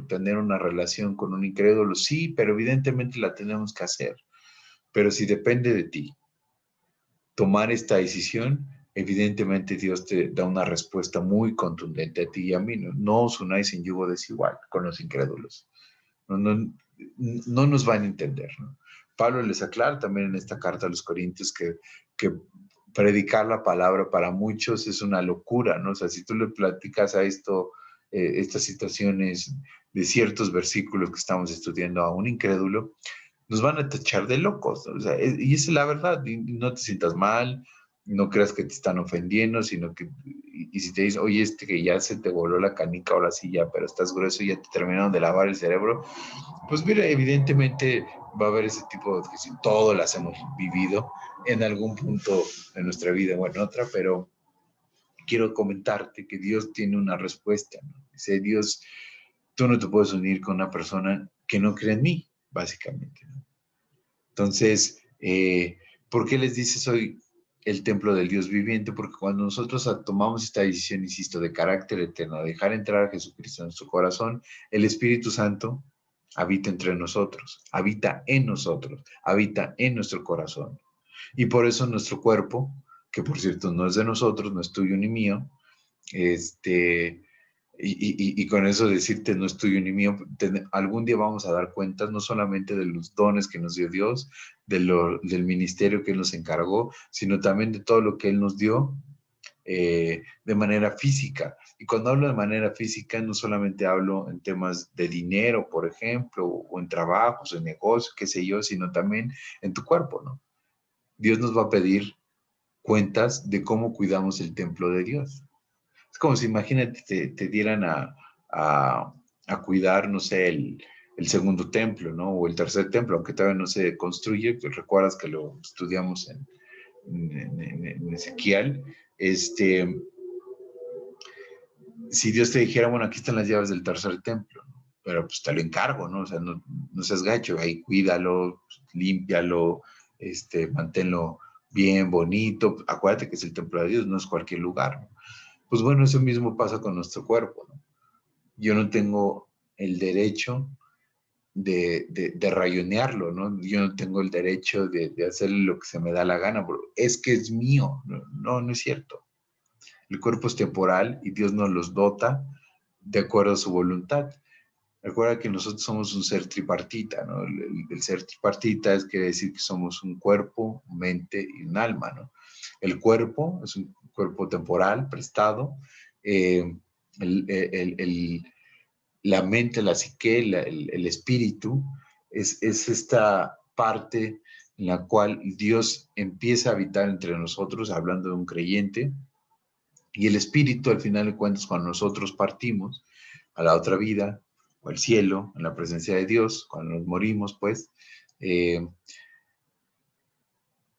tener una relación con un incrédulo, sí, pero evidentemente la tenemos que hacer. Pero si depende de ti tomar esta decisión, evidentemente Dios te da una respuesta muy contundente a ti y a mí. No os unáis en yugo desigual con los incrédulos. No nos van a entender, ¿no? Pablo les aclara también en esta carta a los Corintios que predicar la palabra para muchos es una locura, ¿no? O sea, si tú le platicas a estas situaciones de ciertos versículos que estamos estudiando a un incrédulo, nos van a tachar de locos, ¿no? O sea, y esa es la verdad, y no te sientas mal, no creas que te están ofendiendo, sino que, y si te dicen, oye, que ya se te voló la canica, ahora sí ya, pero estás grueso y ya te terminaron de lavar el cerebro, pues mira, evidentemente va a haber ese tipo de que todo las hemos vivido en algún punto de nuestra vida o en otra, pero quiero comentarte que Dios tiene una respuesta, ¿no? Dice Dios, tú no te puedes unir con una persona que no cree en mí, básicamente, ¿no? Entonces, ¿por qué les dice soy el templo del Dios viviente? Porque cuando nosotros tomamos esta decisión, insisto, de carácter eterno, de dejar entrar a Jesucristo en nuestro corazón, el Espíritu Santo habita entre nosotros, habita en nosotros, habita en nuestro corazón. Y por eso nuestro cuerpo, que por cierto no es de nosotros, no es tuyo ni mío, este, y con eso decirte no es tuyo ni mío, algún día vamos a dar cuentas no solamente de los dones que nos dio Dios, del ministerio que Él nos encargó, sino también de todo lo que Él nos dio de manera física. Y cuando hablo de manera física, no solamente hablo en temas de dinero, por ejemplo, o en trabajos, en negocios, qué sé yo, sino también en tu cuerpo, ¿no? Dios nos va a pedir cuentas de cómo cuidamos el templo de Dios. Es como si, imagínate, te dieran a cuidar, no sé, el segundo templo, ¿no? O el tercer templo, aunque todavía no se construye, pues recuerdas que lo estudiamos en Ezequiel. Si Dios te dijera, bueno, aquí están las llaves del tercer templo, ¿no? pero pues te lo encargo, ¿no? O sea, no seas gacho, ahí cuídalo, límpialo, manténlo bien, bonito. Acuérdate que es el templo de Dios, no es cualquier lugar, ¿no? Pues bueno, eso mismo pasa con nuestro cuerpo, ¿no? Yo no tengo el derecho de rayonearlo, ¿no? Yo no tengo el derecho de hacerle lo que se me da la gana, bro. Es que es mío. No es cierto. El cuerpo es temporal y Dios nos los dota de acuerdo a su voluntad. Recuerda que nosotros somos un ser tripartita, ¿no? El ser tripartita quiere decir que somos un cuerpo, mente y un alma, ¿no? El cuerpo es un cuerpo temporal, prestado. Eh, el, el, el, la mente, la psique, el espíritu, es esta parte en la cual Dios empieza a habitar entre nosotros, hablando de un creyente, y el espíritu, al final de cuentas, cuando nosotros partimos a la otra vida, o al cielo, en la presencia de Dios, cuando nos morimos, pues,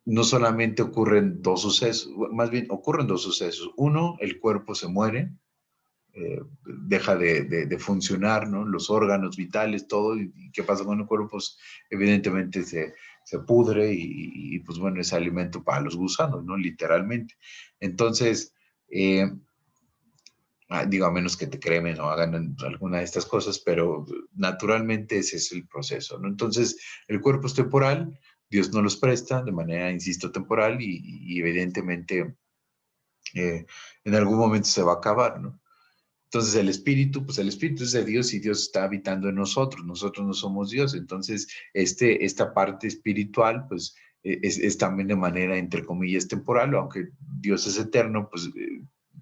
no solamente ocurren dos sucesos, más bien ocurren dos sucesos. Uno, el cuerpo se muere, deja de funcionar, ¿no? Los órganos vitales, todo, y qué pasa con el cuerpo, pues evidentemente se pudre y, pues bueno, es alimento para los gusanos, ¿no? Literalmente. Entonces, digo, a menos que te cremen o hagan alguna de estas cosas, pero naturalmente ese es el proceso, ¿no? Entonces, el cuerpo es temporal, Dios nos los presta de manera, insisto, temporal y evidentemente en algún momento se va a acabar, ¿no? Entonces el espíritu, pues el espíritu es de Dios y Dios está habitando en nosotros no somos Dios. Entonces, esta parte espiritual, pues es también de manera, entre comillas, temporal, aunque Dios es eterno, pues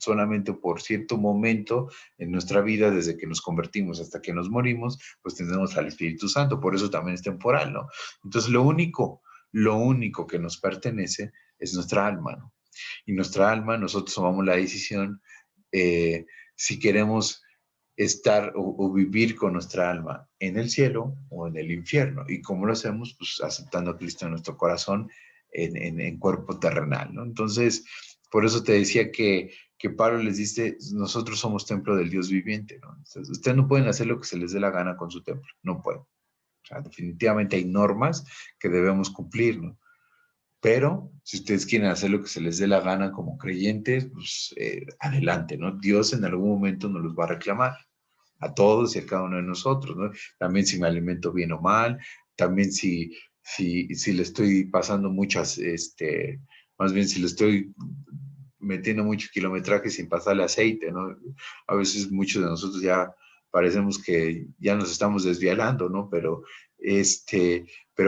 solamente por cierto momento en nuestra vida, desde que nos convertimos hasta que nos morimos, pues tenemos al Espíritu Santo, por eso también es temporal, ¿no? Entonces, lo único que nos pertenece es nuestra alma, ¿no? Y nuestra alma, nosotros tomamos la decisión eh, si queremos estar o vivir con nuestra alma en el cielo o en el infierno. ¿Y cómo lo hacemos? Pues aceptando a Cristo en nuestro corazón en cuerpo terrenal, ¿no? Entonces, por eso te decía que Pablo les dice, nosotros somos templo del Dios viviente, ¿no? Entonces, ustedes no pueden hacer lo que se les dé la gana con su templo, no pueden. O sea, definitivamente hay normas que debemos cumplir, ¿no? Pero si ustedes quieren hacer lo que se les dé la gana como creyentes, pues adelante, ¿no? Dios en algún momento nos los va a reclamar a todos y a cada uno de nosotros, ¿no? También si me alimento bien o mal, también si le estoy pasando muchas, más bien si le estoy metiendo mucho kilometraje sin pasarle aceite, ¿no? A veces muchos de nosotros ya parecemos que ya nos estamos desvialando, ¿no? Pero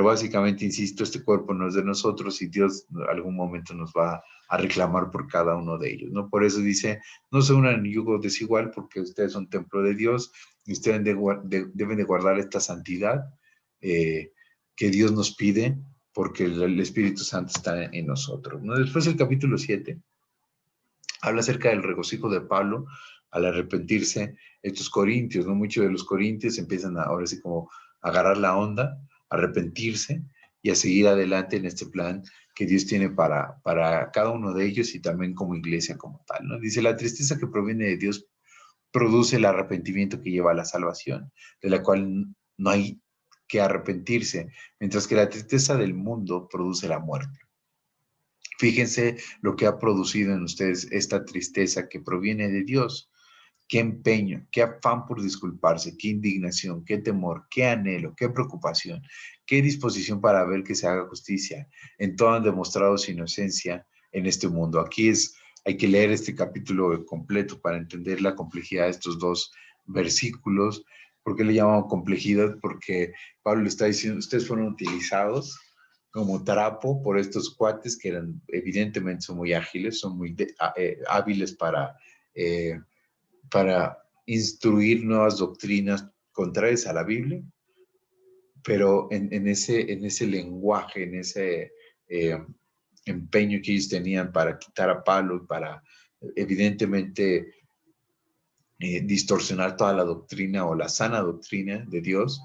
básicamente, insisto, este cuerpo no es de nosotros y Dios en algún momento nos va a reclamar por cada uno de ellos, ¿no? Por eso dice, no se unan en yugo desigual porque ustedes son templo de Dios y ustedes deben de guardar esta santidad que Dios nos pide porque el Espíritu Santo está en nosotros, ¿no? Después del capítulo 7 habla acerca del regocijo de Pablo al arrepentirse estos corintios, ¿no? Muchos de los corintios empiezan ahora sí como a agarrar la onda, a arrepentirse y a seguir adelante en este plan que Dios tiene para cada uno de ellos y también como iglesia como tal, ¿no? Dice, la tristeza que proviene de Dios produce el arrepentimiento que lleva a la salvación, de la cual no hay que arrepentirse, mientras que la tristeza del mundo produce la muerte. Fíjense lo que ha producido en ustedes esta tristeza que proviene de Dios. Qué empeño, qué afán por disculparse, qué indignación, qué temor, qué anhelo, qué preocupación, qué disposición para ver que se haga justicia. En todo han demostrado su inocencia en este mundo. Hay que leer este capítulo completo para entender la complejidad de estos dos versículos. ¿Por qué le llamamos complejidad? Porque Pablo le está diciendo, ustedes fueron utilizados como trapo por estos cuates que eran, evidentemente son muy ágiles, son muy hábiles para instruir nuevas doctrinas contrarias a la Biblia, pero en ese lenguaje, en ese eh, empeño que ellos tenían para quitar a Pablo y para evidentemente distorsionar toda la doctrina o la sana doctrina de Dios,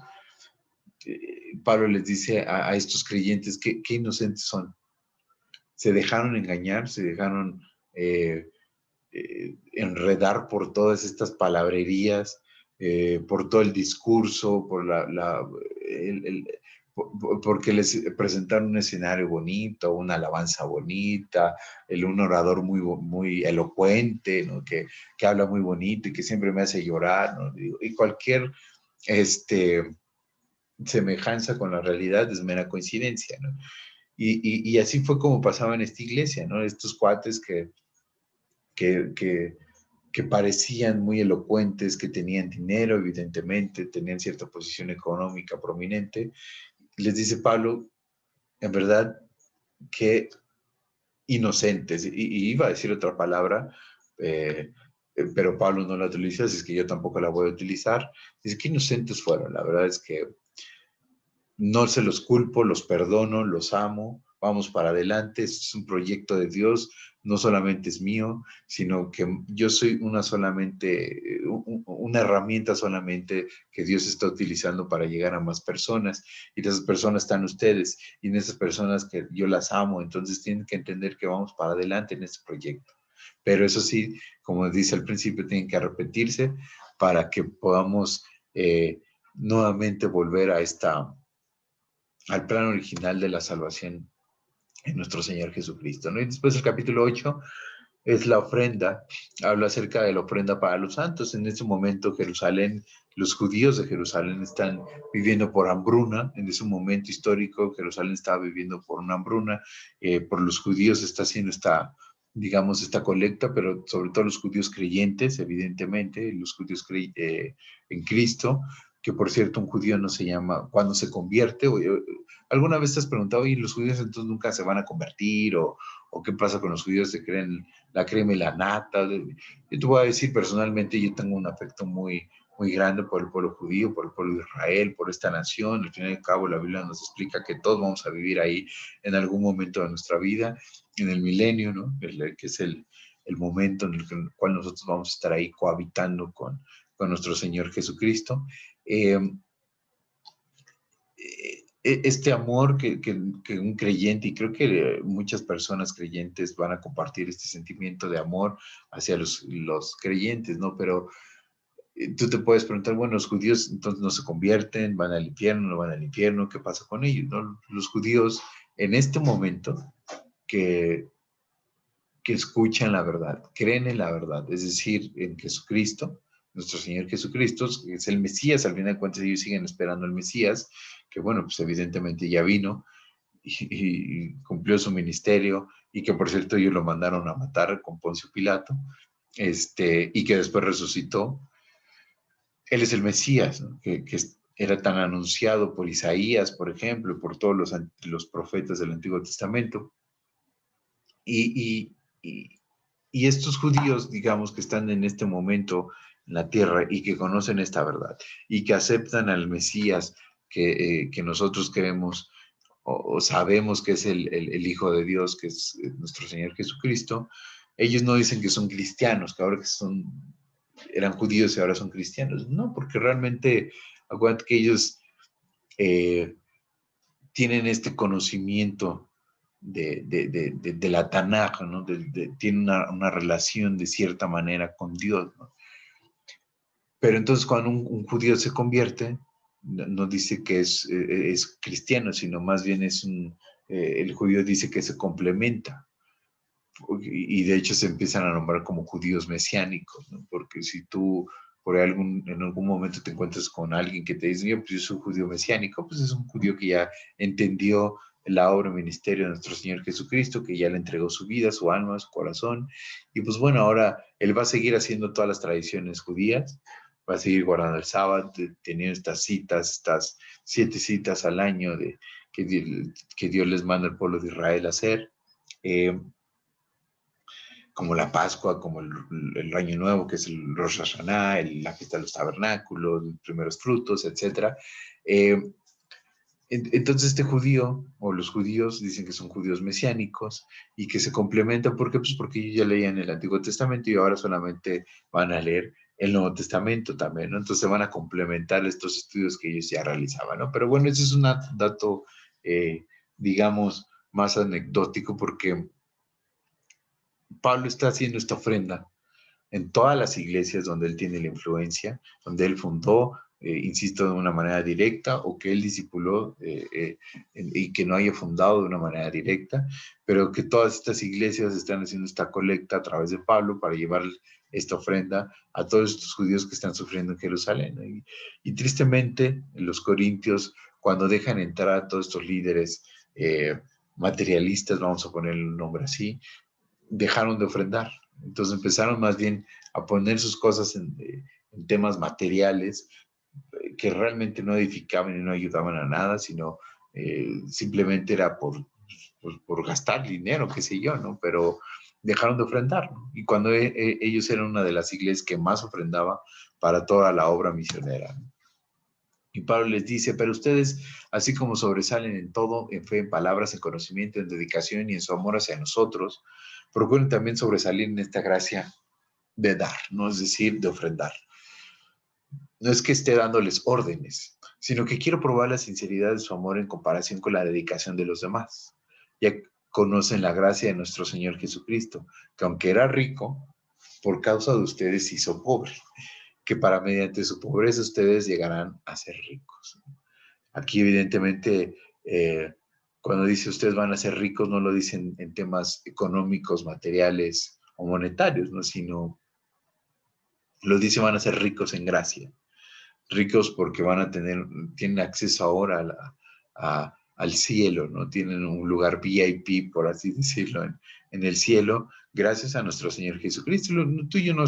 Pablo les dice a estos creyentes que inocentes son. Se dejaron engañar, se dejaron enredar por todas estas palabrerías, por todo el discurso, porque les presentaron un escenario bonito, una alabanza bonita, un orador muy elocuente, ¿no? Que habla muy bonito y que siempre me hace llorar, ¿no? Y cualquier semejanza con la realidad es mera coincidencia, ¿no? Y así fue como pasaba en esta iglesia, ¿no? Estos cuates que, que, que parecían muy elocuentes, que tenían dinero, evidentemente, tenían cierta posición económica prominente. Les dice Pablo, en verdad, que inocentes. Y iba a decir otra palabra, pero Pablo no la utiliza, así es que yo tampoco la voy a utilizar. Dice que inocentes fueron. La verdad es que no se los culpo, los perdono, los amo, vamos para adelante, este es un proyecto de Dios, no solamente es mío, sino que yo soy una herramienta solamente que Dios está utilizando para llegar a más personas, y esas personas están ustedes, y en esas personas que yo las amo, entonces tienen que entender que vamos para adelante en este proyecto. Pero eso sí, como dice al principio, tienen que arrepentirse para que podamos nuevamente volver al plan original de la salvación en nuestro Señor Jesucristo, ¿no? Y después el capítulo 8 es la ofrenda, habla acerca de la ofrenda para los santos. En este momento Jerusalén, los judíos de Jerusalén están viviendo por hambruna, en ese momento histórico Jerusalén estaba viviendo por una hambruna, por los judíos está haciendo digamos, esta colecta, pero sobre todo los judíos creyentes, evidentemente, los judíos en Cristo, que por cierto un judío no se llama, cuando se convierte, ¿alguna vez te has preguntado, y los judíos entonces nunca se van a convertir, o qué pasa con los judíos que creen la crema y la nata? Yo te voy a decir personalmente, yo tengo un afecto muy grande por el pueblo judío, por el pueblo de Israel, por esta nación. Al fin y al cabo, la Biblia nos explica que todos vamos a vivir ahí en algún momento de nuestra vida, en el milenio, ¿no? Que es el momento en el cual nosotros vamos a estar ahí cohabitando con nuestro Señor Jesucristo. Este amor que un creyente, y creo que muchas personas creyentes van a compartir este sentimiento de amor hacia los creyentes, ¿no? Pero tú te puedes preguntar, bueno, los judíos entonces no se convierten, van al infierno, no van al infierno, ¿qué pasa con ellos? ¿No? Los judíos en este momento que, que escuchan la verdad, creen en la verdad, es decir, en Jesucristo, nuestro Señor Jesucristo, que es el Mesías. Al final de cuentas ellos siguen esperando al Mesías, que bueno, pues evidentemente ya vino y cumplió su ministerio, y que por cierto ellos lo mandaron a matar con Poncio Pilato, y que después resucitó. Él es el Mesías, ¿no? Que era tan anunciado por Isaías, por ejemplo, por todos los profetas del Antiguo Testamento. Y, y, y estos judíos, digamos, que están en este momento en la tierra y que conocen esta verdad y que aceptan al Mesías que nosotros creemos o sabemos que es el Hijo de Dios, que es nuestro Señor Jesucristo, ellos no dicen que son cristianos, que ahora eran judíos y ahora son cristianos. No, porque realmente, acuérdate que ellos eh, tienen este conocimiento de la Tanaj, ¿no? Tienen una relación de cierta manera con Dios, ¿no? Pero entonces cuando un judío se convierte, no dice que es cristiano, sino más bien el judío dice que se complementa. Y de hecho se empiezan a nombrar como judíos mesiánicos, ¿no? Porque si tú en algún momento te encuentras con alguien que te dice, pues yo soy un judío mesiánico, pues es un judío que ya entendió la obra y ministerio de nuestro Señor Jesucristo, que ya le entregó su vida, su alma, su corazón, y pues bueno, ahora él va a seguir haciendo todas las tradiciones judías, va a seguir guardando el sábado, teniendo estas citas, estas 7 citas al año que Dios les manda al pueblo de Israel a hacer. Eh, como la Pascua, como el Año Nuevo, que es el Rosh Hashanah, la fiesta de los tabernáculos, los primeros frutos, etc. Eh, entonces este judío, o los judíos, dicen que son judíos mesiánicos y que se complementan. ¿Por qué? Pues porque ellos ya leían el Antiguo Testamento y ahora solamente van a leer el Nuevo Testamento también, ¿no? Entonces van a complementar estos estudios que ellos ya realizaban, ¿no? Pero bueno, ese es un dato, digamos, más anecdótico, porque Pablo está haciendo esta ofrenda en todas las iglesias donde él tiene la influencia, donde él fundó, insisto, de una manera directa, o que él discipuló y que no haya fundado de una manera directa, pero que todas estas iglesias están haciendo esta colecta a través de Pablo para llevar esta ofrenda a todos estos judíos que están sufriendo en Jerusalén, ¿no? Y tristemente, los corintios, cuando dejan entrar a todos estos líderes materialistas, vamos a poner el nombre así, dejaron de ofrendar. Entonces empezaron más bien a poner sus cosas en temas materiales que realmente no edificaban y no ayudaban a nada, sino simplemente era por gastar dinero, qué sé yo, ¿no? Pero dejaron de ofrendar, ¿no? Y cuando ellos eran una de las iglesias que más ofrendaba para toda la obra misionera, ¿no? Y Pablo les dice, pero ustedes, así como sobresalen en todo, en fe, en palabras, en conocimiento, en dedicación y en su amor hacia nosotros, procuren también sobresalir en esta gracia de dar, ¿no? Es decir, de ofrendar. No es que esté dándoles órdenes, sino que quiero probar la sinceridad de su amor en comparación con la dedicación de los demás. Ya conocen la gracia de nuestro Señor Jesucristo, que aunque era rico, por causa de ustedes se hizo pobre, que para mediante su pobreza ustedes llegarán a ser ricos. Aquí evidentemente, cuando dice ustedes van a ser ricos, no lo dicen en temas económicos, materiales o monetarios, ¿no? Sino lo dice van a ser ricos en gracia. Ricos porque tienen acceso ahora al cielo, ¿no? Tienen un lugar VIP, por así decirlo, en el cielo, gracias a nuestro Señor Jesucristo. Tú y yo no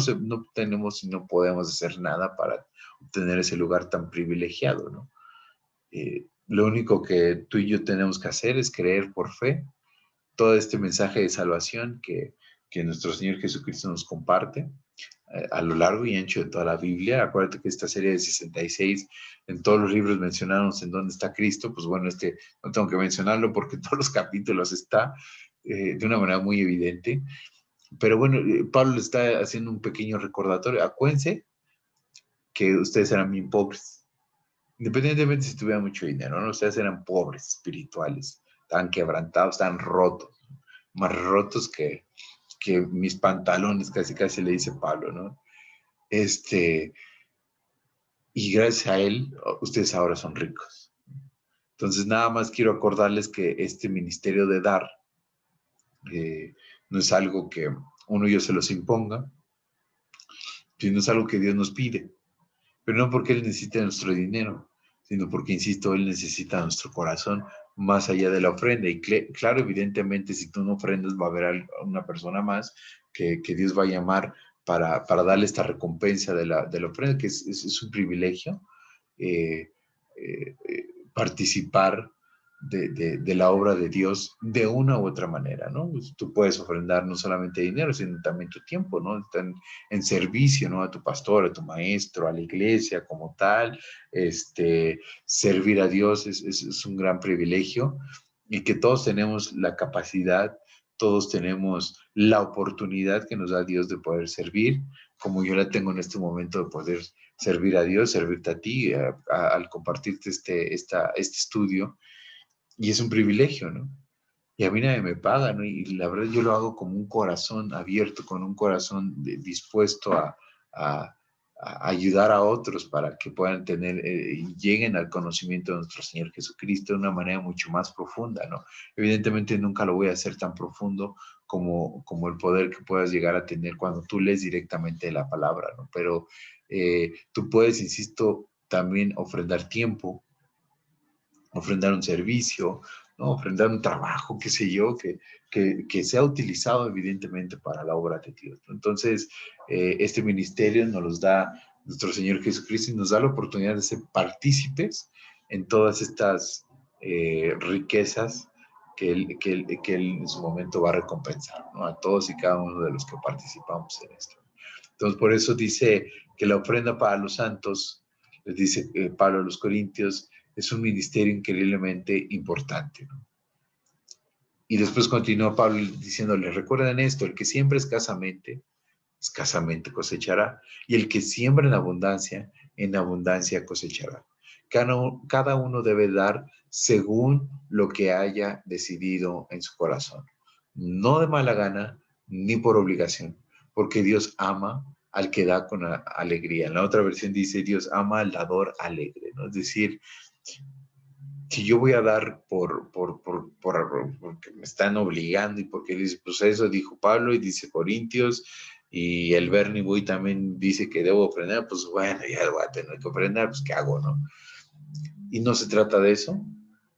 tenemos y no podemos hacer nada para obtener ese lugar tan privilegiado, ¿no? Lo único que tú y yo tenemos que hacer es creer por fe todo este mensaje de salvación que nuestro Señor Jesucristo nos comparte a lo largo y ancho de toda la Biblia. Acuérdate que esta serie de 66, en todos los libros mencionamos en dónde está Cristo. Pues bueno, no tengo que mencionarlo porque en todos los capítulos está de una manera muy evidente. Pero bueno, Pablo le está haciendo un pequeño recordatorio. Acuérdense que ustedes eran bien pobres, independientemente si tuvieran mucho dinero, ¿no? Ustedes eran pobres espirituales, estaban quebrantados, estaban rotos, más rotos que mis pantalones, casi casi le dice Pablo, ¿no? Y gracias a él, ustedes ahora son ricos. Entonces, nada más quiero acordarles que este ministerio de dar no es algo que uno y yo se los imponga, sino es algo que Dios nos pide. Pero no porque Él necesite nuestro dinero, sino porque, insisto, Él necesita nuestro corazón más allá de la ofrenda. Y claro, evidentemente, si tú no ofrendas, va a haber una persona más que Dios va a llamar para darle esta recompensa de la ofrenda, que es un privilegio participar de la obra de Dios de una u otra manera, ¿no? Pues tú puedes ofrendar no solamente dinero, sino también tu tiempo, ¿no? Están en servicio, ¿no? A tu pastor, a tu maestro, a la iglesia como tal. Servir a Dios es un gran privilegio y que todos tenemos la capacidad, todos tenemos la oportunidad que nos da Dios de poder servir, como yo la tengo en este momento de poder servir a Dios, servirte a ti, al compartirte este estudio, y es un privilegio, ¿no? Y a mí nadie me paga, ¿no? Y la verdad yo lo hago con un corazón abierto, con un corazón dispuesto a, a ayudar a otros para que puedan tener y lleguen al conocimiento de nuestro Señor Jesucristo de una manera mucho más profunda, ¿no? Evidentemente nunca lo voy a hacer tan profundo como el poder que puedas llegar a tener cuando tú lees directamente la palabra, ¿no? Pero tú puedes, insisto, también ofrendar tiempo, ofrendar un servicio, ¿no? Ofrendar un trabajo, qué sé yo, que sea utilizado evidentemente para la obra de Dios, ¿no? Entonces, este ministerio nos los da nuestro Señor Jesucristo y nos da la oportunidad de ser partícipes en todas estas riquezas que él en su momento va a recompensar, ¿no? A todos y cada uno de los que participamos en esto. Entonces, por eso dice que la ofrenda para los santos, les dice Pablo a los Corintios, es un ministerio increíblemente importante, ¿no? Y después continúa Pablo diciéndole, recuerden esto, el que siembra escasamente cosechará, y el que siembra en abundancia cosechará. Cada uno debe dar según lo que haya decidido en su corazón, no de mala gana ni por obligación, porque Dios ama al que da con alegría. En la otra versión dice, Dios ama al dador alegre, ¿no? Es decir, si yo voy a dar porque me están obligando y porque dice, pues eso dijo Pablo y dice Corintios y el Bernie Boy también dice que debo ofrendar, pues bueno, ya voy a tener que ofrendar, pues ¿qué hago, no? Y no se trata de eso,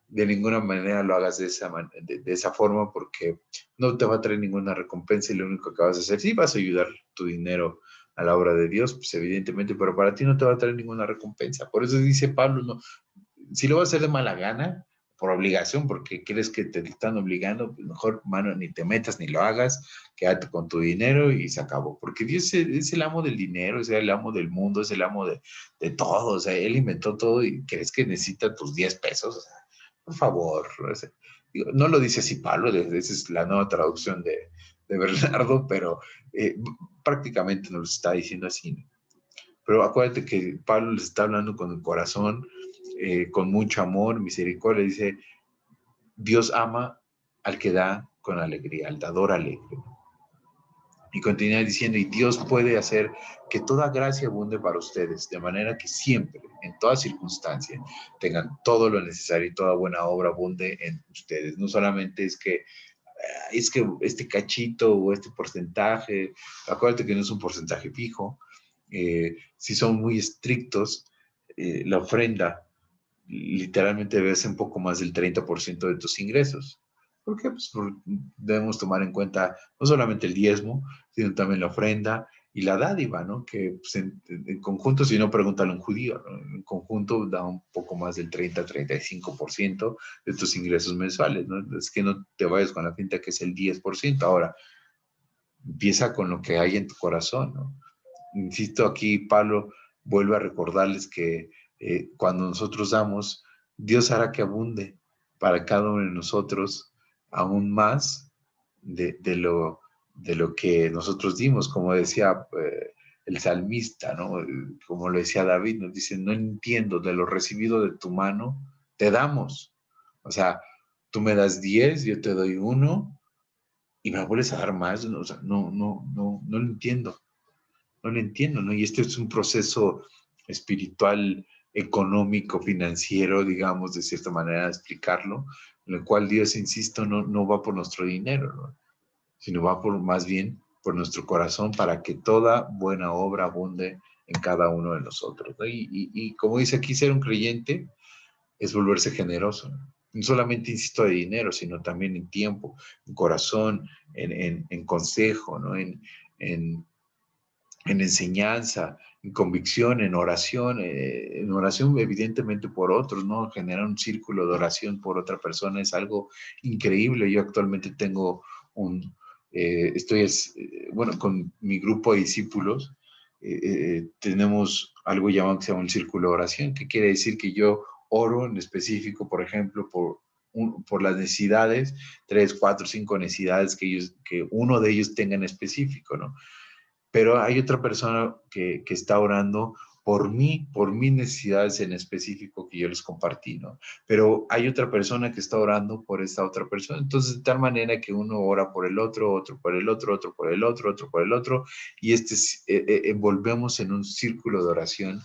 de ninguna manera lo hagas de esa forma porque no te va a traer ninguna recompensa y lo único que vas a hacer, sí vas a ayudar tu dinero a la obra de Dios, pues evidentemente, pero para ti no te va a traer ninguna recompensa. Por eso dice Pablo, no, si lo vas a hacer de mala gana, por obligación, porque crees que te están obligando, pues mejor, mano, ni te metas ni lo hagas, quédate con tu dinero y se acabó. Porque Dios es el amo del dinero, es el amo del mundo, es el amo de todo. O sea, Él inventó todo y crees que necesita tus 10 pesos. O sea, por favor. O sea, digo, no lo dice así Pablo, esa es la nueva traducción de Bernardo, pero prácticamente nos lo está diciendo así. Pero acuérdate que Pablo les está hablando con el corazón, con mucho amor, misericordia. Dice, Dios ama al que da con alegría, al dador alegre. Y continúa diciendo, y Dios puede hacer que toda gracia abunde para ustedes, de manera que siempre, en toda circunstancia, tengan todo lo necesario y toda buena obra abunde en ustedes. No solamente es que este cachito o este porcentaje, acuérdate que no es un porcentaje fijo, si son muy estrictos, la ofrenda literalmente debe ser un poco más del 30% de tus ingresos. ¿Por qué? Pues debemos tomar en cuenta no solamente el diezmo, sino también la ofrenda y la dádiva, ¿no? Que pues, en conjunto, si no, pregúntale a un judío, ¿no? En conjunto da un poco más del 30-35% de tus ingresos mensuales, ¿no? Es que no te vayas con la finta que es el 10%. Ahora, empieza con lo que hay en tu corazón, ¿no? Insisto, aquí Pablo vuelve a recordarles que cuando nosotros damos, Dios hará que abunde para cada uno de nosotros aún más de lo que nosotros dimos, como decía el salmista, ¿no? Como lo decía David, nos dice, no entiendo, de lo recibido de tu mano, te damos. O sea, tú me das 10, yo te doy 1 y me vuelves a dar más. O sea, no lo entiendo. No lo entiendo, ¿no? Y este es un proceso espiritual, económico, financiero, digamos, de cierta manera de explicarlo, en el cual Dios, insisto, no va por nuestro dinero, ¿no? Sino va por más bien por nuestro corazón para que toda buena obra abunde en cada uno de nosotros, ¿no? Y como dice aquí, ser un creyente es volverse generoso, ¿no? No solamente, insisto, de dinero, sino también en tiempo, en corazón, en consejo, ¿no? En enseñanza, en convicción, en oración evidentemente por otros, ¿no? Generar un círculo de oración por otra persona es algo increíble. Yo actualmente tengo bueno, con mi grupo de discípulos, tenemos algo llamado que se llama el círculo de oración, que quiere decir que yo oro en específico, por ejemplo, por las necesidades, 3, 4, 5 necesidades que uno de ellos tenga en específico, ¿no? Pero hay otra persona que está orando por mí, por mis necesidades en específico que yo les compartí, ¿no? Pero hay otra persona que está orando por esta otra persona. Entonces, de tal manera que uno ora por el otro por el otro por el otro por el otro, y volvemos en un círculo de oración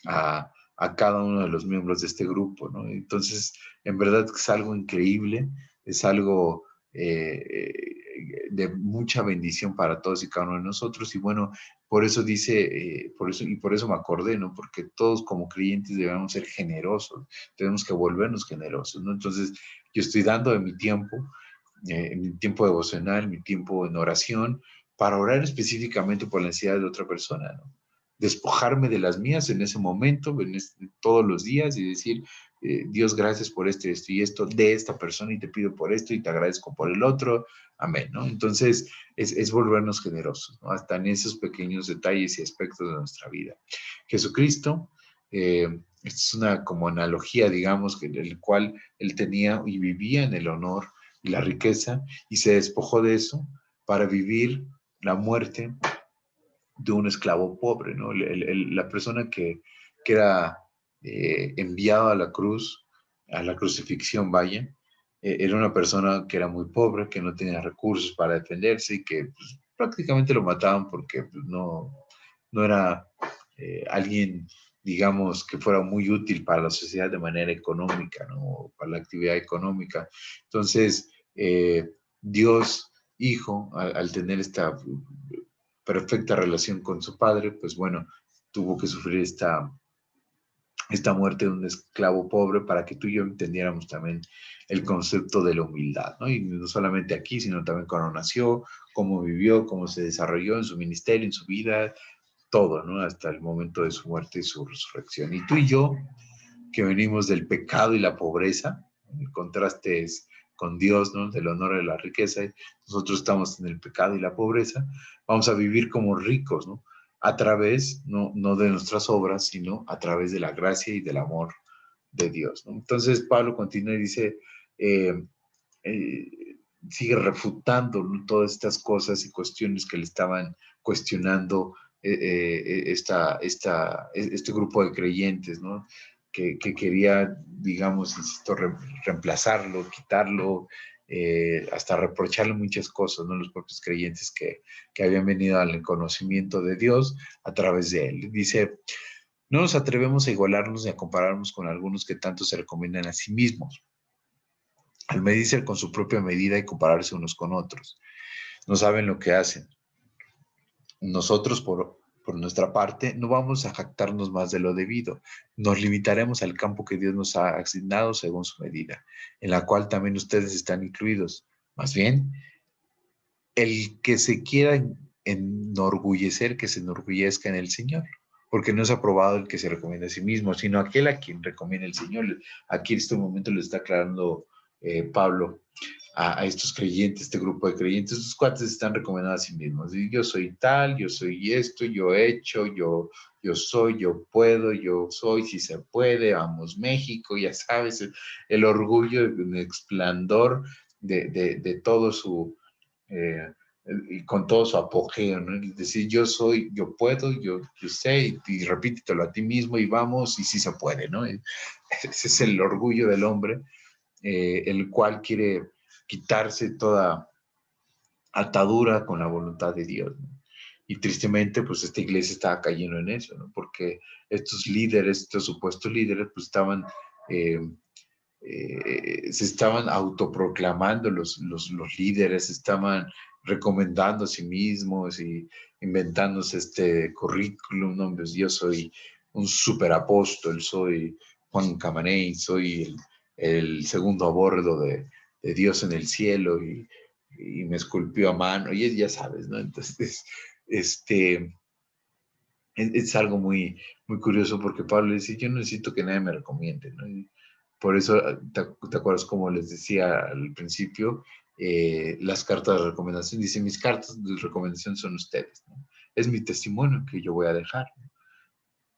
a cada uno de los miembros de este grupo, ¿no? Entonces, en verdad es algo increíble, es algo de mucha bendición para todos y cada uno de nosotros. Y bueno, por eso dice, por eso me acordé, ¿no? Porque todos como creyentes debemos ser generosos, tenemos que volvernos generosos, ¿no? Entonces, yo estoy dando de mi tiempo devocional, mi tiempo en oración, para orar específicamente por la necesidad de otra persona, ¿no? Despojarme de las mías en ese momento, todos los días y decir, Dios, gracias por esto y esto de esta persona y te pido por esto y te agradezco por el otro. Amén, ¿no? Entonces, es volvernos generosos, ¿no? Hasta en esos pequeños detalles y aspectos de nuestra vida. Jesucristo, esta es una como analogía, digamos, en el cual él tenía y vivía en el honor y la riqueza y se despojó de eso para vivir la muerte de un esclavo pobre, ¿no? La persona que era enviado a la crucifixión, vaya, era una persona que era muy pobre, que no tenía recursos para defenderse y que pues, prácticamente lo mataban porque pues, no, no era alguien, digamos, que fuera muy útil para la sociedad de manera económica, ¿no? Para la actividad económica. Entonces, Dios Hijo, al tener esta perfecta relación con su padre, pues bueno, tuvo que sufrir esta muerte de un esclavo pobre para que tú y yo entendiéramos también el concepto de la humildad, ¿no? Y no solamente aquí, sino también cuando nació, cómo vivió, cómo se desarrolló en su ministerio, en su vida, todo, ¿no? Hasta el momento de su muerte y su resurrección. Y tú y yo, que venimos del pecado y la pobreza, el contraste es con Dios, ¿no? Del honor y de la riqueza, nosotros estamos en el pecado y la pobreza, vamos a vivir como ricos, ¿no? A través, no de nuestras obras, sino a través de la gracia y del amor de Dios, ¿no? Entonces Pablo continúa y dice, eh, eh, sigue refutando, ¿no? Todas estas cosas y cuestiones que le estaban cuestionando este grupo de creyentes, ¿no? Que quería, digamos, insisto, reemplazarlo, quitarlo, hasta reprocharle muchas cosas, ¿no? Los propios creyentes que habían venido al conocimiento de Dios a través de él. Dice, no nos atrevemos a igualarnos ni a compararnos con algunos que tanto se recomiendan a sí mismos, al medirse con su propia medida y compararse unos con otros. No saben lo que hacen. Nosotros, por nuestra parte, no vamos a jactarnos más de lo debido. Nos limitaremos al campo que Dios nos ha asignado según su medida, en la cual también ustedes están incluidos. Más bien, el que se quiera enorgullecer, que se enorgullezca en el Señor, porque no es aprobado el que se recomienda a sí mismo, sino aquel a quien recomienda el Señor. Aquí en este momento le está aclarando Pablo a estos creyentes, este grupo de creyentes, estos cuates están recomendando a sí mismos. Yo soy tal, yo soy esto, yo he hecho, yo soy, yo puedo, yo soy, si se puede, vamos México, ya sabes, el orgullo, el esplendor de todo su, eh, y con todo su apogeo, ¿no? Es decir, yo soy, yo puedo, yo sé, y repítetelo a ti mismo y vamos, y sí se puede, ¿no? Ese es el orgullo del hombre, el cual quiere quitarse toda atadura con la voluntad de Dios, ¿no? Y tristemente, pues esta iglesia estaba cayendo en eso, ¿no? Porque estos líderes, estos supuestos líderes, pues estaban, eh, se estaban autoproclamando los líderes, estaban recomendando a sí mismos y inventándose este currículum, ¿no? Pues yo soy un superapóstol, soy Juan Camaney, soy el segundo a bordo de Dios en el cielo y me esculpió a mano, y ya sabes, ¿no? Entonces, es algo muy, muy curioso porque Pablo dice, yo no necesito que nadie me recomiende, ¿no? Y por eso, ¿te acuerdas como les decía al principio? Las cartas de recomendación, dice, mis cartas de recomendación son ustedes, ¿no? Es mi testimonio que yo voy a dejar, ¿no?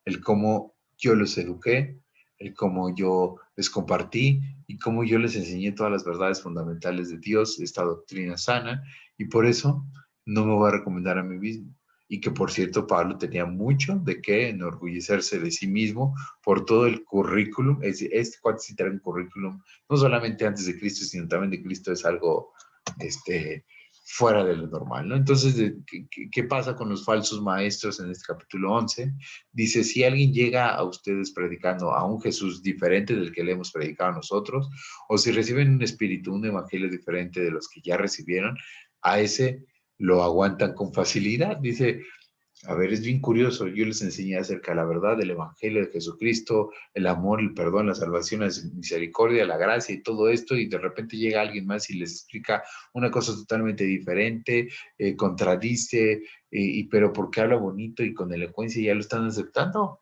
El cómo yo los eduqué, el cómo yo les compartí y cómo yo les enseñé todas las verdades fundamentales de Dios, esta doctrina sana, y por eso no me voy a recomendar a mí mismo. Y que, por cierto, Pablo tenía mucho de qué enorgullecerse de sí mismo por todo el currículum. Este cuate sí trae un currículum, no solamente antes de Cristo, sino también de Cristo, es algo fuera de lo normal, ¿no? Entonces, ¿qué pasa con los falsos maestros en este capítulo 11? Dice, si alguien llega a ustedes predicando a un Jesús diferente del que le hemos predicado a nosotros, o si reciben un espíritu, un evangelio diferente de los que ya recibieron, a ese lo aguantan con facilidad. Dice, a ver, es bien curioso. Yo les enseñé acerca de la verdad del Evangelio de Jesucristo, el amor, el perdón, la salvación, la misericordia, la gracia y todo esto, y de repente llega alguien más y les explica una cosa totalmente diferente, contradice, pero porque habla bonito y con elocuencia ya lo están aceptando.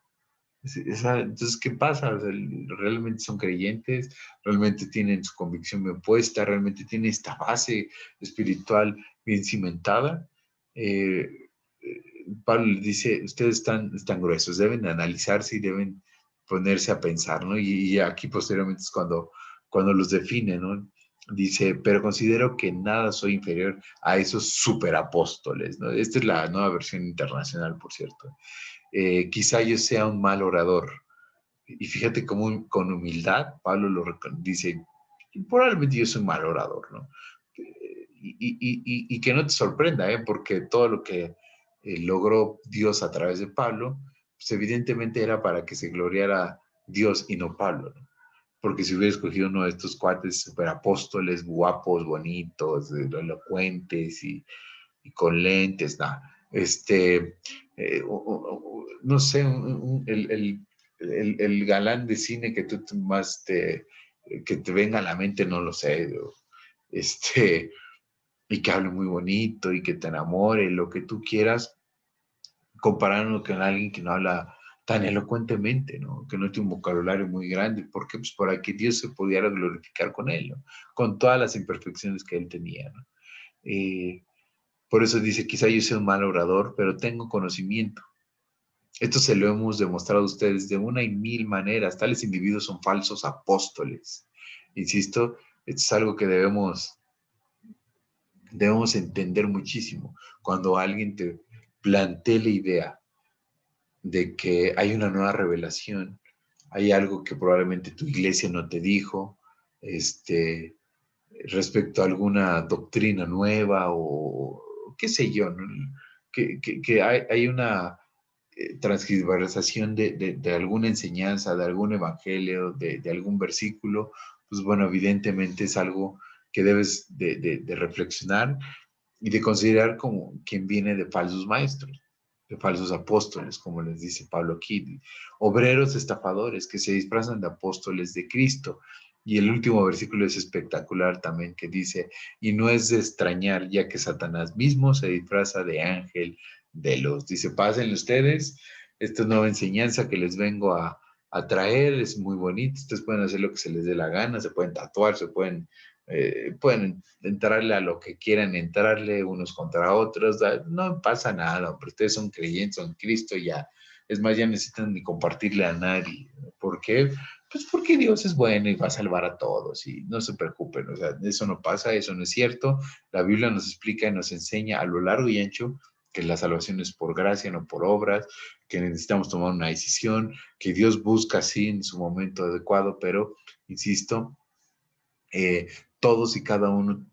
Entonces, ¿qué pasa? O sea, realmente son creyentes, realmente tienen su convicción bien puesta, realmente tienen esta base espiritual bien cimentada. Eh, Pablo dice, ustedes están gruesos, deben analizarse y deben ponerse a pensar, ¿no? Y aquí posteriormente es cuando los define, ¿no? Dice, pero considero que nada soy inferior a esos superapóstoles, ¿no? Esta es la nueva versión internacional, por cierto. Quizá yo sea un mal orador. Y fíjate cómo con humildad Pablo dice, probablemente yo soy un mal orador, ¿no? Y que no te sorprenda, ¿eh? Porque todo lo que logró Dios a través de Pablo, pues evidentemente era para que se gloriara Dios y no Pablo, ¿no? Porque si hubiera escogido uno de estos cuates super apóstoles, guapos, bonitos, elocuentes y con lentes, nada. No sé, el galán de cine que tú más que te venga a la mente, no lo sé, este, y que hable muy bonito y que te enamore, lo que tú quieras, comparándolo con alguien que no habla tan elocuentemente, ¿no? Que no tiene un vocabulario muy grande, porque pues para que Dios se pudiera glorificar con él, ¿no? Con todas las imperfecciones que él tenía, ¿no? Eh, por eso dice, quizá yo sea un mal orador, pero tengo conocimiento. Esto se lo hemos demostrado a ustedes de una y mil maneras. Tales individuos son falsos apóstoles. Insisto, esto es algo que debemos entender muchísimo. Cuando alguien te plantee la idea de que hay una nueva revelación, hay algo que probablemente tu iglesia no te dijo, respecto a alguna doctrina nueva o qué sé yo, ¿no? Que hay una transgiversación de alguna enseñanza, de algún evangelio, de algún versículo, pues bueno, evidentemente es algo que debes de reflexionar y de considerar como quien viene de falsos maestros, de falsos apóstoles, como les dice Pablo aquí, obreros estafadores que se disfrazan de apóstoles de Cristo. Y el último versículo es espectacular también, que dice, y no es de extrañar, ya que Satanás mismo se disfraza de ángel de luz. Dice, pásenle ustedes, esta nueva enseñanza que les vengo a traer, es muy bonita, ustedes pueden hacer lo que se les dé la gana, se pueden tatuar, pueden entrarle a lo que quieran entrarle unos contra otros, no pasa nada, pero ustedes son creyentes en Cristo ya, es más, ya necesitan ni compartirle a nadie. ¿Por qué? Pues porque Dios es bueno y va a salvar a todos y no se preocupen, o sea, eso no pasa, eso no es cierto. La Biblia nos explica y nos enseña a lo largo y ancho que la salvación es por gracia, no por obras, que necesitamos tomar una decisión, que Dios busca así en su momento adecuado, pero, insisto, eh, todos y cada uno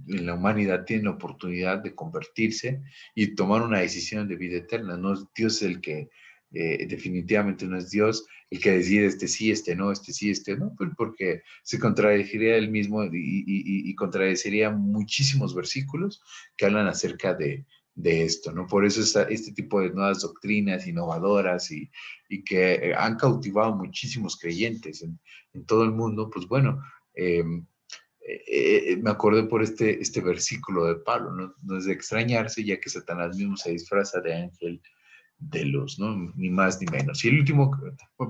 en la humanidad tiene la oportunidad de convertirse y tomar una decisión de vida eterna. No es Dios el que, definitivamente no es Dios el que decide este sí, este no, este sí, este no, porque se contradeciría él mismo y contradeciría muchísimos versículos que hablan acerca de esto, ¿no? Por eso este tipo de nuevas doctrinas innovadoras y que han cautivado muchísimos creyentes en todo el mundo, pues bueno, eh, me acordé por este versículo de Pablo, ¿no? No es de extrañarse, ya que Satanás mismo se disfraza de ángel de luz, ¿no? Ni más ni menos. Y el último,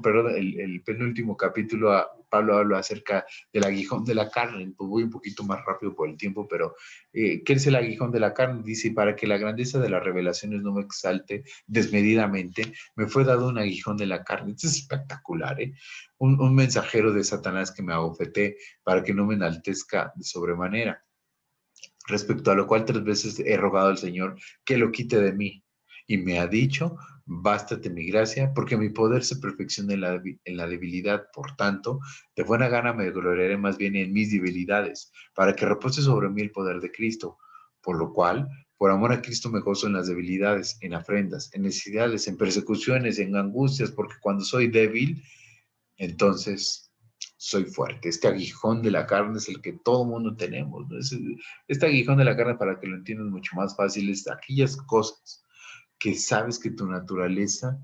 perdón, el penúltimo capítulo, Pablo habla acerca del aguijón de la carne. Pues voy un poquito más rápido por el tiempo, pero ¿qué es el aguijón de la carne? Dice, para que la grandeza de las revelaciones no me exalte desmedidamente, me fue dado un aguijón de la carne. Esto es espectacular, ¿eh? Un mensajero de Satanás que me abofeté para que no me enaltezca de sobremanera. Respecto a lo cual 3 veces he rogado al Señor que lo quite de mí. Y me ha dicho, bástate mi gracia, porque mi poder se perfecciona en la debilidad. Por tanto, de buena gana me gloriaré más bien en mis debilidades, para que repose sobre mí el poder de Cristo. Por lo cual, por amor a Cristo me gozo en las debilidades, en afrentas, en necesidades, en persecuciones, en angustias, porque cuando soy débil, entonces soy fuerte. Este aguijón de la carne es el que todo mundo tenemos, ¿no? Este aguijón de la carne, para que lo entiendas mucho más fácil, es aquellas cosas que sabes que tu naturaleza,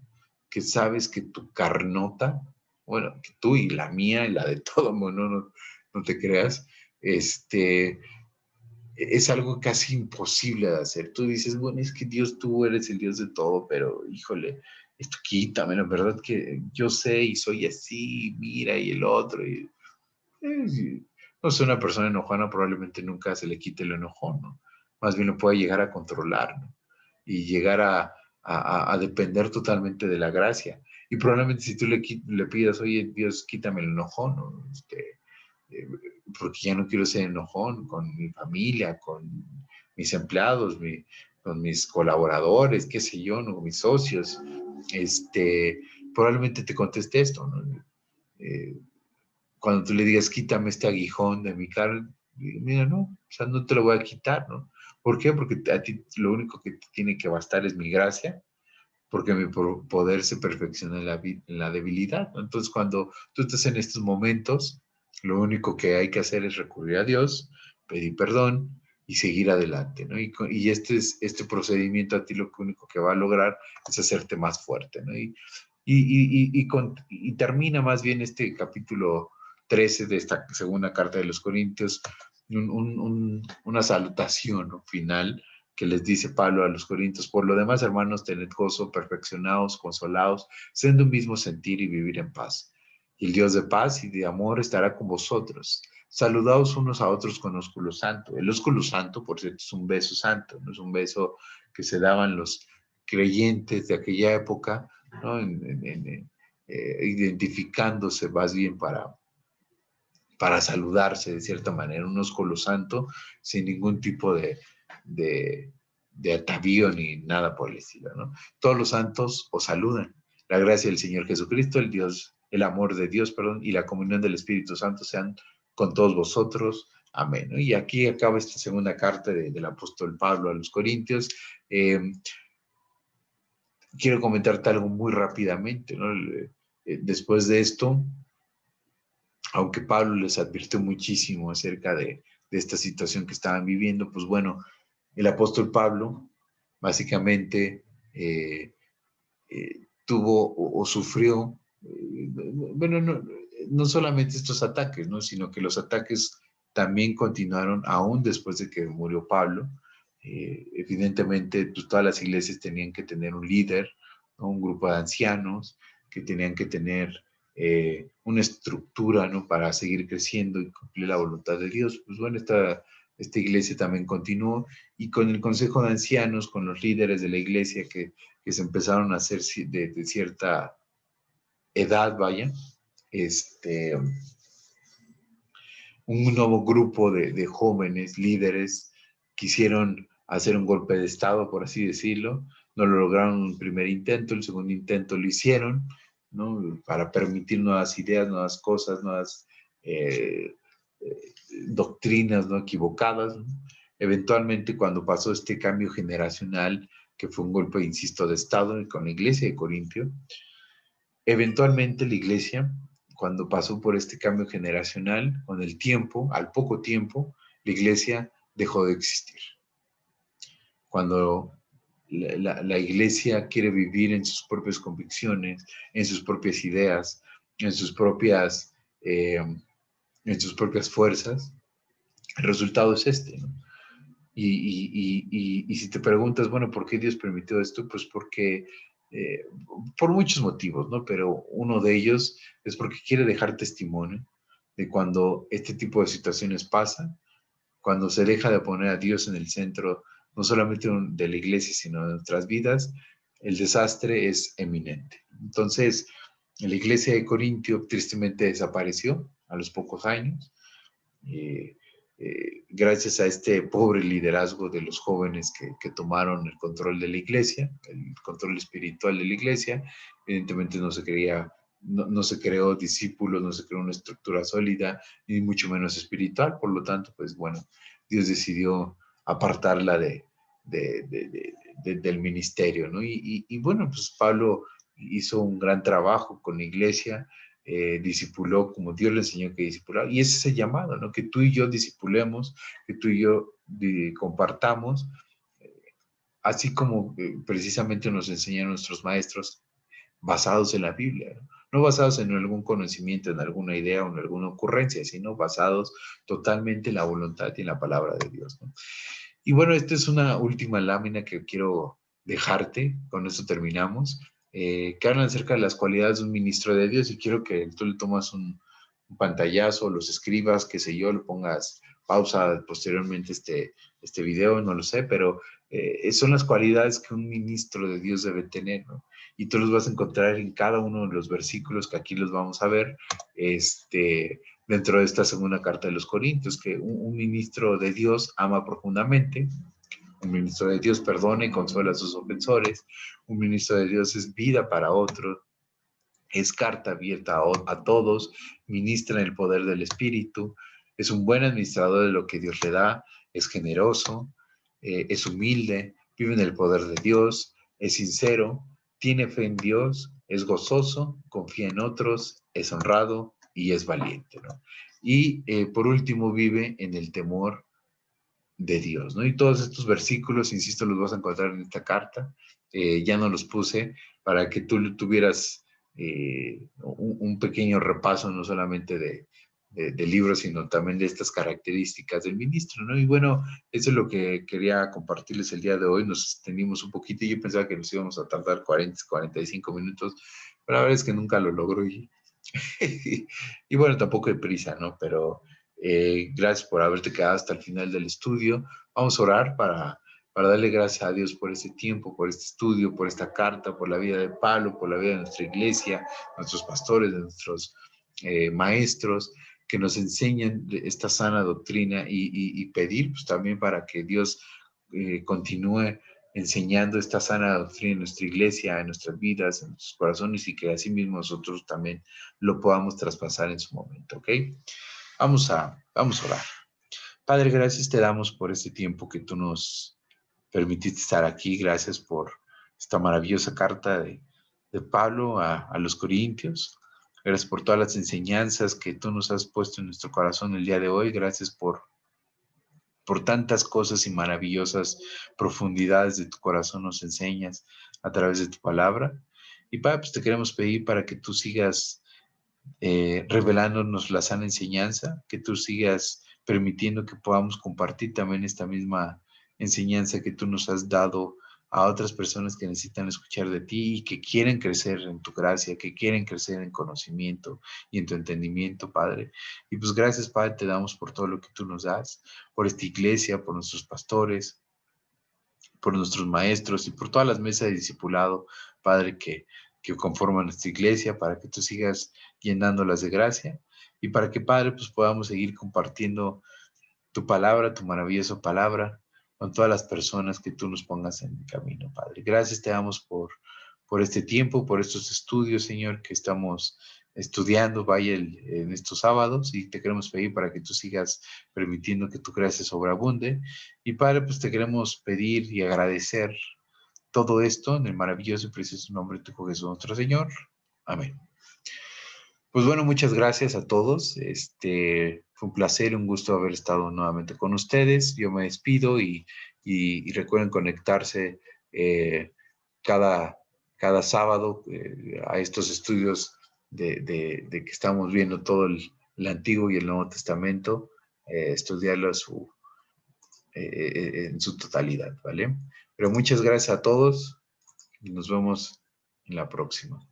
que sabes que tu carnota, bueno, que tú y la mía y la de todo mundo, no te creas, es algo casi imposible de hacer. Tú dices, bueno, es que Dios, tú eres el Dios de todo, pero híjole, esto quítame, la verdad que yo sé y soy así, mira, y el otro. No sé, una persona enojona probablemente nunca se le quite el enojón, ¿no? Más bien lo puede llegar a controlar, ¿no? Y llegar a depender totalmente de la gracia. Y probablemente si tú le pidas, oye, Dios, quítame el enojón, ¿no? Eh, porque ya no quiero ser enojón con mi familia, con mis empleados, con mis colaboradores, qué sé yo, ¿no? Mis socios, probablemente te conteste esto, ¿no? Eh, Cuando tú le digas, quítame este aguijón de mi carne, mira, no, o sea, no te lo voy a quitar, ¿no? ¿Por qué? Porque a ti lo único que te tiene que bastar es mi gracia, porque mi poder se perfecciona en la debilidad, ¿no? Entonces, cuando tú estás en estos momentos, lo único que hay que hacer es recurrir a Dios, pedir perdón y seguir adelante, ¿no? Y este procedimiento a ti lo único que va a lograr es hacerte más fuerte, ¿no? Y termina más bien este capítulo 13 de esta segunda carta de los Corintios, una salutación, ¿no?, final, que les dice Pablo a los Corintios: por lo demás, hermanos, tened gozo, perfeccionados, consolados, siendo un mismo sentir y vivir en paz. Y el Dios de paz y de amor estará con vosotros. Saludaos unos a otros con ósculo santo. El ósculo santo, por cierto, es un beso santo, no es un beso que se daban los creyentes de aquella época, ¿no? Identificándose más bien para saludarse de cierta manera, un ósculo santo sin ningún tipo de, de atavío ni nada por el estilo, ¿no? Todos los santos os saludan. La gracia del Señor Jesucristo, el Dios, el amor de Dios, perdón, y la comunión del Espíritu Santo sean con todos vosotros. Amén, ¿no? Y aquí acaba esta segunda carta del apóstol Pablo a los Corintios. Eh, Quiero comentarte algo muy rápidamente, ¿no? Después de esto, aunque Pablo les advirtió muchísimo acerca de esta situación que estaban viviendo, pues bueno, el apóstol Pablo básicamente tuvo o sufrió, bueno, no solamente estos ataques, ¿no?, sino que los ataques también continuaron aún después de que murió Pablo. Evidentemente, pues todas las iglesias tenían que tener un líder, ¿no?, un grupo de ancianos que tenían que tener una estructura, ¿no?, para seguir creciendo y cumplir la voluntad de Dios. Pues bueno, esta iglesia también continuó, y con el consejo de ancianos, con los líderes de la iglesia que se empezaron a hacer de cierta edad, vaya, este, un nuevo grupo de jóvenes líderes quisieron hacer un golpe de Estado, por así decirlo. No lo lograron en un primer intento, el segundo intento lo hicieron, ¿no?, para permitir nuevas ideas, nuevas cosas, nuevas doctrinas, ¿no?, equivocadas, ¿no? Eventualmente, cuando pasó este cambio generacional, que fue un golpe, insisto, de Estado con la iglesia de Corintio, eventualmente la iglesia, cuando pasó por este cambio generacional, con el tiempo, al poco tiempo, la iglesia dejó de existir. Cuando la iglesia quiere vivir en sus propias convicciones, en sus propias ideas, en sus propias, en sus propias fuerzas, el resultado es este, ¿no? Y si te preguntas, bueno, ¿por qué Dios permitió esto? Pues porque, eh, por muchos motivos, ¿no? Pero uno de ellos es porque quiere dejar testimonio de cuando este tipo de situaciones pasan, cuando se deja de poner a Dios en el centro, no solamente de la iglesia, sino de nuestras vidas, el desastre es eminente. Entonces, la iglesia de Corintio tristemente desapareció a los pocos años. Eh, Gracias a este pobre liderazgo de los jóvenes que tomaron el control de la iglesia, el control espiritual de la iglesia, evidentemente no se creó discípulos, no se creó una estructura sólida, ni mucho menos espiritual. Por lo tanto, pues bueno, Dios decidió apartarla del ministerio, ¿no? Bueno, pues Pablo hizo un gran trabajo con la iglesia, discipuló como Dios le enseñó que discipular, y ese es el llamado, ¿no? Que tú y yo discipulemos, que tú y yo compartamos, eh, así como precisamente nos enseñan nuestros maestros, basados en la Biblia, ¿no? No basados en algún conocimiento, en alguna idea o en alguna ocurrencia, sino basados totalmente en la voluntad y en la palabra de Dios, ¿no? Y bueno, esta es una última lámina que quiero dejarte, con esto terminamos, que hablan acerca de las cualidades de un ministro de Dios, y quiero que tú le tomas un pantallazo, los escribas, qué sé yo, lo pongas pausa posteriormente este video, no lo sé, pero son las cualidades que un ministro de Dios debe tener, ¿no? Y tú los vas a encontrar en cada uno de los versículos que aquí los vamos a ver, dentro de esta segunda carta de los Corintios, que un ministro de Dios ama profundamente, un ministro de Dios perdona y consuela a sus ofensores, un ministro de Dios es vida para otros, es carta abierta a todos, ministra en el poder del Espíritu, es un buen administrador de lo que Dios le da, es generoso, es humilde, vive en el poder de Dios, es sincero, tiene fe en Dios, es gozoso, confía en otros, es honrado y es valiente, ¿no? Y por último, vive en el temor de Dios, ¿no? Y todos estos versículos, insisto, los vas a encontrar en esta carta. Ya no los puse para que tú tuvieras un pequeño repaso, no solamente de libros, sino también de estas características del ministro, ¿no? Y bueno, eso es lo que quería compartirles el día de hoy. Nos extendimos un poquito y yo pensaba que nos íbamos a tardar 40, 45 minutos, pero la verdad es que nunca lo logro y bueno, tampoco hay prisa, ¿no? Pero gracias por haberte quedado hasta el final del estudio. Vamos a orar para darle gracias a Dios por este tiempo, por este estudio, por esta carta, por la vida de Pablo, por la vida de nuestra iglesia, nuestros pastores, de nuestros maestros que nos enseñan esta sana doctrina y pedir pues, también para que Dios continúe enseñando esta sana doctrina en nuestra iglesia, en nuestras vidas, en nuestros corazones y que así mismo nosotros también lo podamos traspasar en su momento, ¿ok? Vamos a orar. Padre, gracias te damos por este tiempo que tú nos permitiste estar aquí. Gracias por esta maravillosa carta de Pablo a los Corintios. Gracias por todas las enseñanzas que tú nos has puesto en nuestro corazón el día de hoy. Gracias por tantas cosas y maravillosas profundidades de tu corazón nos enseñas a través de tu palabra. Y Padre, pues te queremos pedir para que tú sigas revelándonos la sana enseñanza, que tú sigas permitiendo que podamos compartir también esta misma enseñanza que tú nos has dado a otras personas que necesitan escuchar de ti y que quieren crecer en tu gracia, que quieren crecer en conocimiento y en tu entendimiento, Padre. Y pues gracias, Padre, te damos por todo lo que tú nos das, por esta iglesia, por nuestros pastores, por nuestros maestros y por todas las mesas de discipulado, Padre, que conforman nuestra iglesia, para que tú sigas llenándolas de gracia y para que, Padre, pues podamos seguir compartiendo tu palabra, tu maravillosa palabra, con todas las personas que tú nos pongas en el camino, Padre. Gracias te damos por este tiempo, por estos estudios, Señor, que estamos estudiando, vaya en estos sábados, y te queremos pedir para que tú sigas permitiendo que tu gracia sobreabunde. Y Padre, pues te queremos pedir y agradecer todo esto en el maravilloso y precioso nombre de tu Hijo Jesús, nuestro Señor. Amén. Pues bueno, muchas gracias a todos. Fue un placer, un gusto haber estado nuevamente con ustedes. Yo me despido y recuerden conectarse cada, cada sábado a estos estudios de que estamos viendo todo el Antiguo y el Nuevo Testamento, estudiarlo en su totalidad, ¿vale? Pero muchas gracias a todos y nos vemos en la próxima.